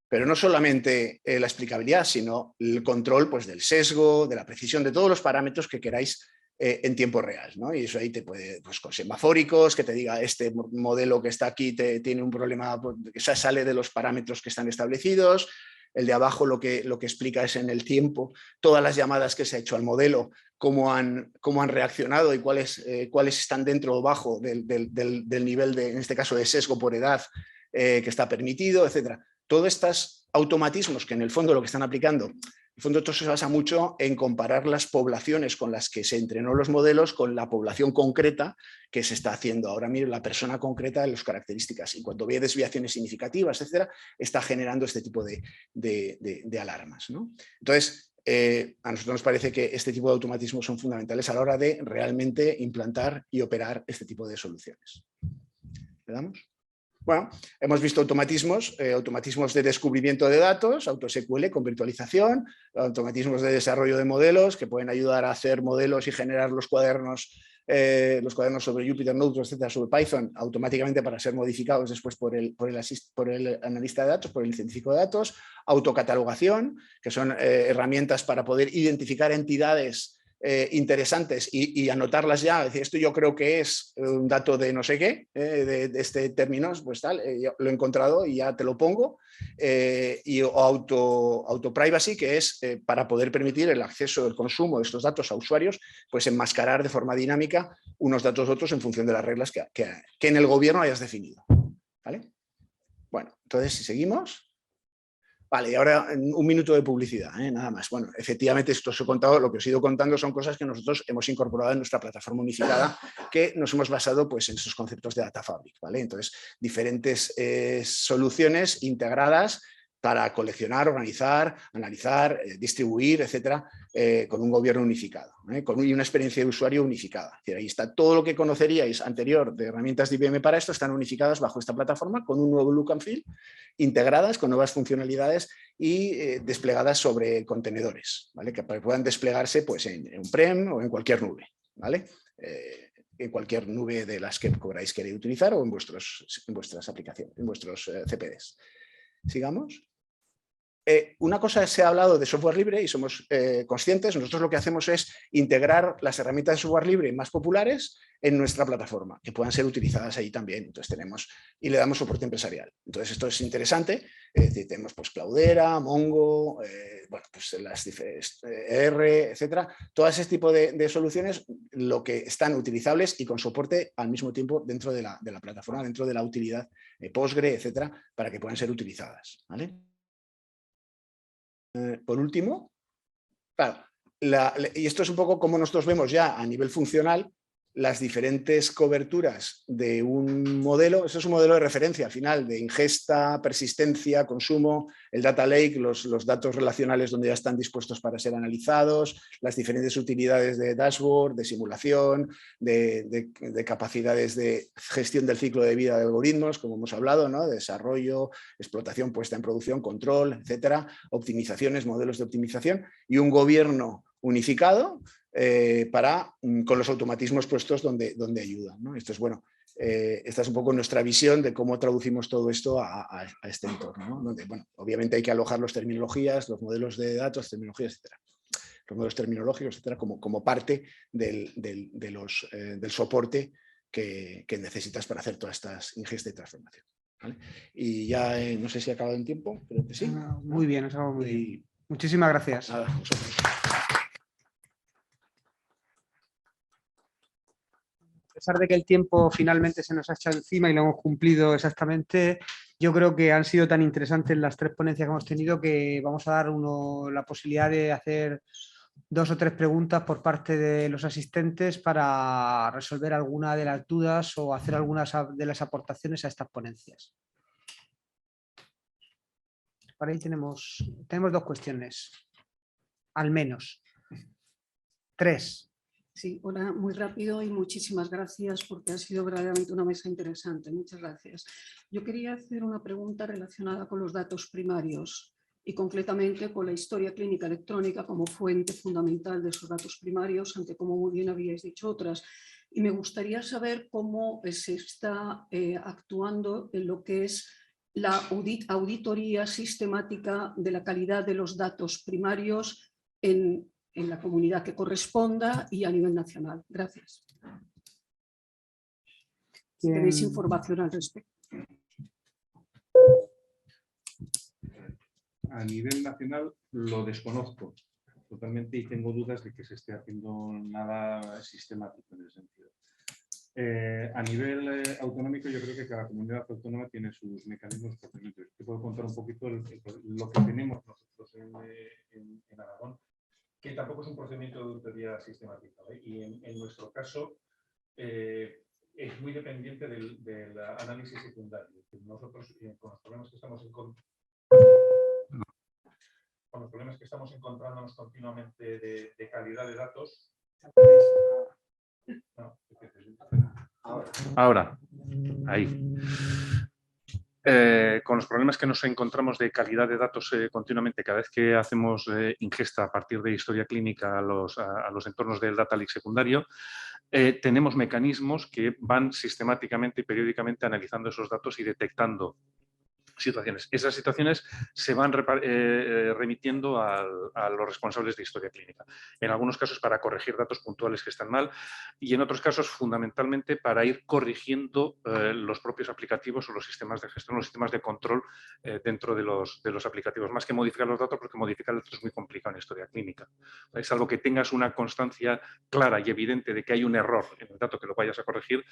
Pero no solamente la explicabilidad, sino el control, pues, del sesgo, de la precisión, de todos los parámetros que queráis en tiempo real, ¿no? Y eso ahí te puede, pues, con semafóricos, que te diga este modelo que está aquí tiene un problema, que sale de los parámetros que están establecidos. El de abajo lo que explica es en el tiempo todas las llamadas que se ha hecho al modelo, cómo han reaccionado y cuáles están dentro o bajo del nivel en este caso, de sesgo por edad que está permitido, etcétera. Todos estos automatismos que en el fondo lo que están aplicando, en el fondo todo se basa mucho en comparar las poblaciones con las que se entrenó los modelos con la población concreta que se está haciendo ahora mismo, la persona concreta de las características, y cuando ve desviaciones significativas, etcétera, está generando este tipo de alarmas, ¿no? Entonces, a nosotros nos parece que este tipo de automatismos son fundamentales a la hora de realmente implantar y operar este tipo de soluciones. ¿Le damos? Bueno, hemos visto automatismos de descubrimiento de datos, AutoSQL con virtualización, automatismos de desarrollo de modelos que pueden ayudar a hacer modelos y generar los cuadernos sobre Jupyter Notebooks, etcétera, sobre Python, automáticamente para ser modificados después por el analista de datos, por el científico de datos, autocatalogación, que son herramientas para poder identificar entidades interesantes y anotarlas ya, es decir, esto yo creo que es un dato de no sé qué, de este término, pues tal, lo he encontrado y ya te lo pongo, y auto-privacy, que es para poder permitir el acceso, el consumo de estos datos a usuarios, pues enmascarar de forma dinámica unos datos a otros en función de las reglas que en el gobierno hayas definido, ¿vale? Bueno, entonces si seguimos. Vale, y ahora un minuto de publicidad, nada más. Bueno, efectivamente, esto os he contado, lo que os he ido contando son cosas que nosotros hemos incorporado en nuestra plataforma unificada, que nos hemos basado, pues, en esos conceptos de Data Fabric, ¿vale? Entonces, diferentes soluciones integradas para coleccionar, organizar, analizar, distribuir, etcétera, con un gobierno unificado, y una experiencia de usuario unificada. Es decir, ahí está todo lo que conoceríais anterior de herramientas de IBM para esto, están unificadas bajo esta plataforma con un nuevo look and feel, integradas con nuevas funcionalidades y desplegadas sobre contenedores, ¿vale? Que puedan desplegarse, pues, en on-prem o en cualquier nube, ¿vale? En cualquier nube de las que queréis utilizar, o en vuestras aplicaciones, en vuestros CPDs. Sigamos. una cosa se ha hablado de software libre y somos conscientes, nosotros lo que hacemos es integrar las herramientas de software libre más populares en nuestra plataforma, que puedan ser utilizadas ahí también. Entonces y le damos soporte empresarial. Entonces esto es interesante. Tenemos pues Cloudera, Mongo, bueno, pues las R, etcétera. Todo ese tipo de soluciones lo que están utilizables y con soporte al mismo tiempo dentro de la plataforma, dentro de la utilidad Postgre, etcétera, para que puedan ser utilizadas, ¿vale? Por último, claro, y esto es un poco como nosotros vemos ya a nivel funcional, las diferentes coberturas de un modelo. Eso es un modelo de referencia al final, de ingesta, persistencia, consumo, el data lake, los datos relacionales donde ya están dispuestos para ser analizados, las diferentes utilidades de dashboard, de simulación, de capacidades de gestión del ciclo de vida de algoritmos, como hemos hablado, ¿no? De desarrollo, explotación, puesta en producción, control, etcétera, optimizaciones, modelos de optimización y un gobierno unificado con los automatismos puestos donde ayudan, ¿no? Esto es bueno. Esta es un poco nuestra visión de cómo traducimos todo esto a este entorno, ¿no? Donde, bueno, obviamente hay que alojar las terminologías, los modelos de datos, terminologías, etcétera. Los modelos terminológicos, etcétera, como parte del soporte que necesitas para hacer todas estas ingesta y transformación, ¿vale? Y ya no sé si ha acabado en tiempo, creo que sí. Muy bien, has acabado muy bien. Muchísimas gracias. Nada, vosotros. A pesar de que el tiempo finalmente se nos ha echado encima y lo hemos cumplido exactamente, yo creo que han sido tan interesantes las tres ponencias que hemos tenido que vamos a dar la posibilidad de hacer 2 o 3 preguntas por parte de los asistentes para resolver alguna de las dudas o hacer algunas de las aportaciones a estas ponencias. Por ahí tenemos 2 cuestiones, al menos. 3. Sí, hola, muy rápido y muchísimas gracias porque ha sido verdaderamente una mesa interesante. Muchas gracias. Yo quería hacer una pregunta relacionada con los datos primarios y concretamente con la historia clínica electrónica como fuente fundamental de esos datos primarios, aunque como muy bien habíais dicho otras. Y me gustaría saber cómo se está actuando en lo que es la auditoría sistemática de la calidad de los datos primarios en la comunidad que corresponda y a nivel nacional. Gracias. Si tenéis información al respecto. A nivel nacional lo desconozco totalmente y tengo dudas de que se esté haciendo nada sistemático en ese sentido. A nivel autonómico, yo creo que cada comunidad autónoma tiene sus mecanismos propios. Te puedo contar un poquito lo que tenemos nosotros en Aragón, que tampoco es un procedimiento de auditoría sistemática, ¿eh? Y en nuestro caso es muy dependiente del análisis secundario. Nosotros con los problemas que estamos encontrándonos continuamente de calidad de datos. No, ahora, ahí. Con los problemas que nos encontramos de calidad de datos continuamente, cada vez que hacemos ingesta a partir de historia clínica a los entornos del data lake secundario, tenemos mecanismos que van sistemáticamente y periódicamente analizando esos datos y detectando situaciones. Esas situaciones se van remitiendo a los responsables de historia clínica. En algunos casos para corregir datos puntuales que están mal y en otros casos fundamentalmente para ir corrigiendo los propios aplicativos o los sistemas de gestión, los sistemas de control dentro de los aplicativos. Más que modificar los datos, porque modificar los datos es muy complicado en historia clínica. Es algo que tengas una constancia clara y evidente de que hay un error en el dato que lo vayas a corregir.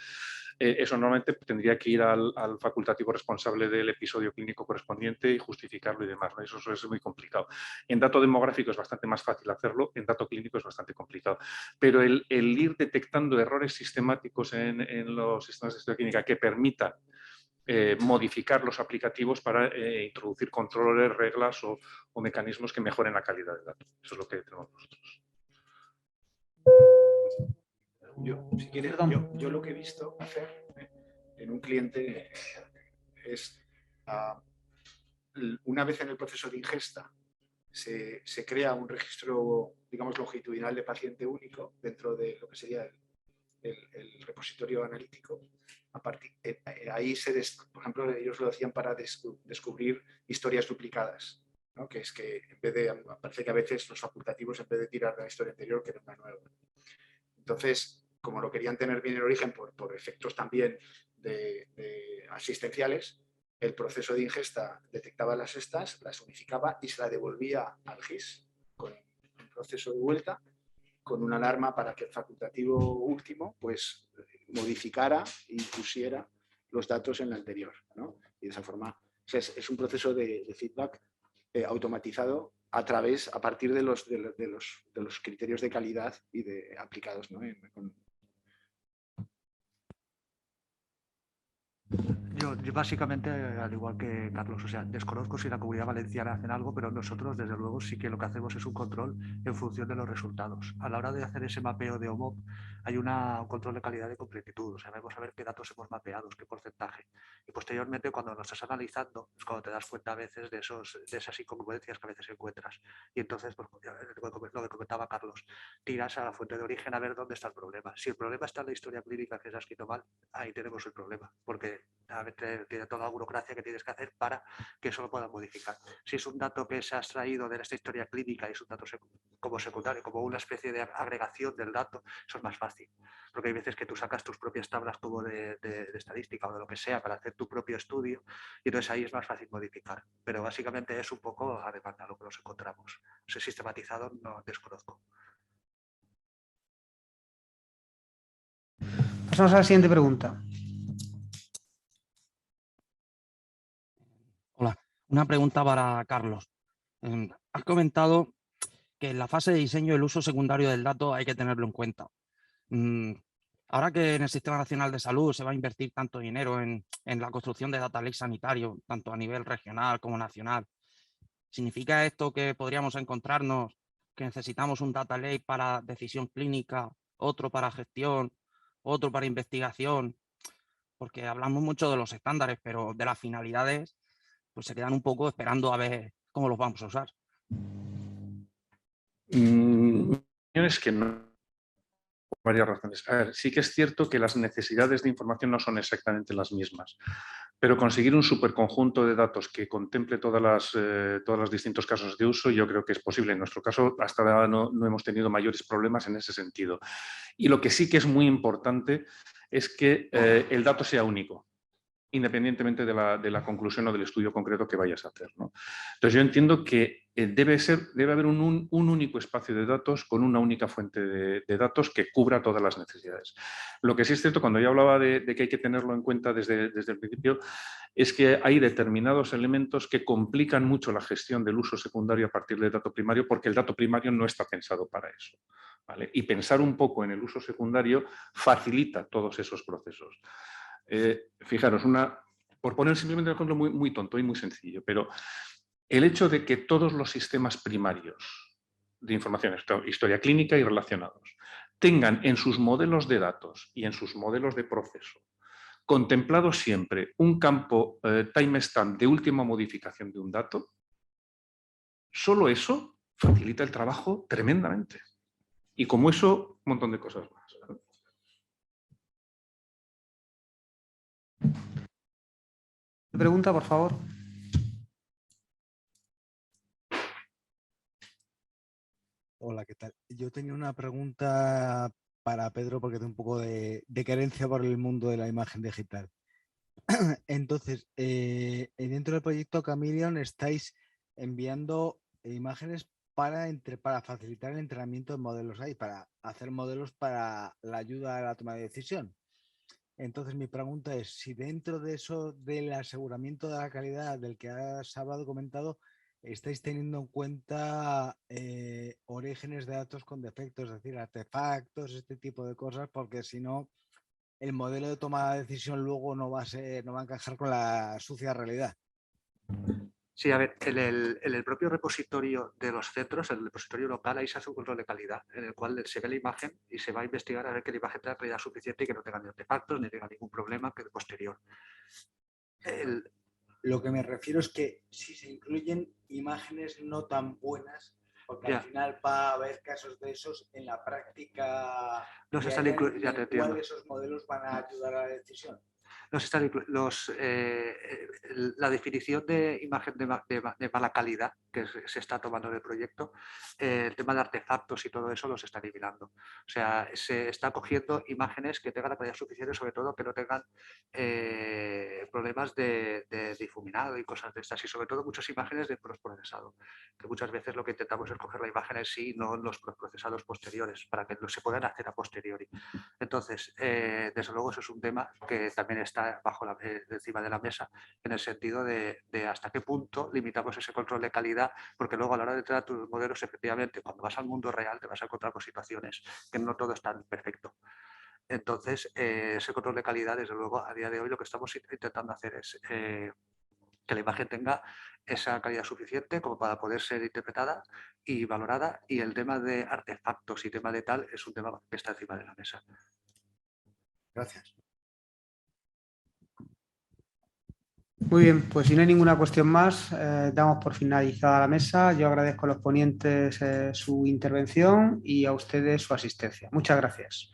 Eso normalmente tendría que ir al facultativo responsable del episodio clínico correspondiente y justificarlo y demás, ¿no? Eso es muy complicado. En dato demográfico es bastante más fácil hacerlo, en dato clínico es bastante complicado. Pero el ir detectando errores sistemáticos en los sistemas de historia clínica que permitan modificar los aplicativos para introducir controles, reglas o mecanismos que mejoren la calidad del dato. Eso es lo que tenemos nosotros. Si quieres, yo lo que he visto hacer en un cliente es, una vez en el proceso de ingesta, se crea un registro, digamos, longitudinal de paciente único dentro de lo que sería el repositorio analítico. Ahí por ejemplo, ellos lo hacían para descubrir historias duplicadas, ¿no? Que es que en vez de, parece que a veces los facultativos en vez de tirar de la historia anterior quieren una nueva. Entonces, como lo querían tener bien en origen por efectos también de asistenciales, el proceso de ingesta detectaba las estas, las unificaba y se la devolvía al GIS con un proceso de vuelta, con una alarma para que el facultativo último pues modificara y pusiera los datos en la anterior, ¿no? Y de esa forma es un proceso de feedback automatizado a partir de los criterios de calidad y de aplicados, ¿no? Yo básicamente, al igual que Carlos, o sea, desconozco si la Comunidad Valenciana hace algo, pero nosotros, desde luego, sí que lo que hacemos es un control en función de los resultados. A la hora de hacer ese mapeo de OMOP, hay un control de calidad de completitud, o sea, vamos a ver qué datos hemos mapeado, qué porcentaje. Y posteriormente, cuando lo estás analizando, es cuando te das cuenta a veces de esas incongruencias que a veces encuentras. Y entonces, pues, lo que comentaba Carlos, tiras a la fuente de origen a ver dónde está el problema. Si el problema está en la historia clínica que se ha escrito mal, ahí tenemos el problema, porque tiene toda la burocracia que tienes que hacer para que eso lo puedan modificar. Si es un dato que se ha extraído de esta historia clínica y es un dato como secundario, como una especie de agregación del dato, eso es más fácil. Porque hay veces que tú sacas tus propias tablas como de estadística o de lo que sea para hacer tu propio estudio y entonces ahí es más fácil modificar. Pero básicamente es un poco a demanda lo que nos encontramos. Si es sistematizado, no desconozco. Pasamos a la siguiente pregunta. Hola, una pregunta para Carlos. Has comentado que en la fase de diseño el uso secundario del dato hay que tenerlo en cuenta. Ahora que en el Sistema Nacional de Salud se va a invertir tanto dinero en la construcción de data lake sanitario, tanto a nivel regional como nacional, ¿significa esto que podríamos encontrarnos que necesitamos un data lake para decisión clínica, otro para gestión, otro para investigación? Porque hablamos mucho de los estándares, pero de las finalidades pues se quedan un poco esperando a ver cómo los vamos a usar. Es que no. Por varias razones. A ver, sí que es cierto que las necesidades de información no son exactamente las mismas, pero conseguir un superconjunto de datos que contemple todos los distintos casos de uso, yo creo que es posible. En nuestro caso, hasta ahora no hemos tenido mayores problemas en ese sentido. Y lo que sí que es muy importante es que el dato sea único, independientemente de la conclusión o del estudio concreto que vayas a hacer, ¿no? Entonces yo entiendo que debe haber un único espacio de datos con una única fuente de datos que cubra todas las necesidades. Lo que sí es cierto, cuando yo hablaba de que hay que tenerlo en cuenta desde el principio, es que hay determinados elementos que complican mucho la gestión del uso secundario a partir del dato primario, porque el dato primario no está pensado para eso, ¿vale? Y pensar un poco en el uso secundario facilita todos esos procesos. Fijaros, por poner simplemente un ejemplo muy, muy tonto y muy sencillo, pero el hecho de que todos los sistemas primarios de información, historia clínica y relacionados, tengan en sus modelos de datos y en sus modelos de proceso contemplado siempre un campo timestamp de última modificación de un dato, solo eso facilita el trabajo tremendamente. Y como eso, un montón de cosas más. Pregunta, por favor. Hola, ¿qué tal? Yo tenía una pregunta para Pedro porque tengo un poco de carencia por el mundo de la imagen digital. Entonces, dentro del proyecto Chameleon estáis enviando imágenes para facilitar el entrenamiento de modelos ahí, para hacer modelos para la ayuda a la toma de decisión. Entonces, mi pregunta es si dentro de eso del aseguramiento de la calidad del que has hablado, comentado, estáis teniendo en cuenta orígenes de datos con defectos, es decir, artefactos, este tipo de cosas, porque si no, el modelo de toma de decisión luego no va a encajar con la sucia realidad. Sí, a ver, en el propio repositorio de los centros, el repositorio local, ahí se hace un control de calidad, en el cual se ve la imagen y se va a investigar a ver que la imagen tenga calidad suficiente y que no tenga ni artefactos ni tenga ningún problema que de posterior. Lo que me refiero es que si se incluyen imágenes no tan buenas, porque al final va a haber casos de esos en la práctica, no se están ya te entiendo. ¿Cuáles esos modelos van a ayudar a la decisión? La definición de imagen de mala calidad, que que se está tomando en el proyecto, el tema de artefactos y todo eso los está eliminando. O sea, se está cogiendo imágenes que tengan la calidad suficiente, sobre todo que no tengan problemas de difuminado y cosas de estas, y sobre todo muchas imágenes de postprocesado, que muchas veces lo que intentamos es coger la imagen en sí, no los procesados posteriores, para que no se puedan hacer a posteriori. Entonces, desde luego eso es un tema que también está encima de la mesa, en el sentido de hasta qué punto limitamos ese control de calidad, porque luego a la hora de entrenar tus modelos, efectivamente, cuando vas al mundo real te vas a encontrar con situaciones que no todo es tan perfecto. Entonces, ese control de calidad, desde luego, a día de hoy lo que estamos intentando hacer es que la imagen tenga esa calidad suficiente como para poder ser interpretada y valorada, y el tema de artefactos y tema de tal es un tema que está encima de la mesa. Gracias. Muy bien, pues si no hay ninguna cuestión más, damos por finalizada la mesa. Yo agradezco a los ponentes su intervención y a ustedes su asistencia. Muchas gracias.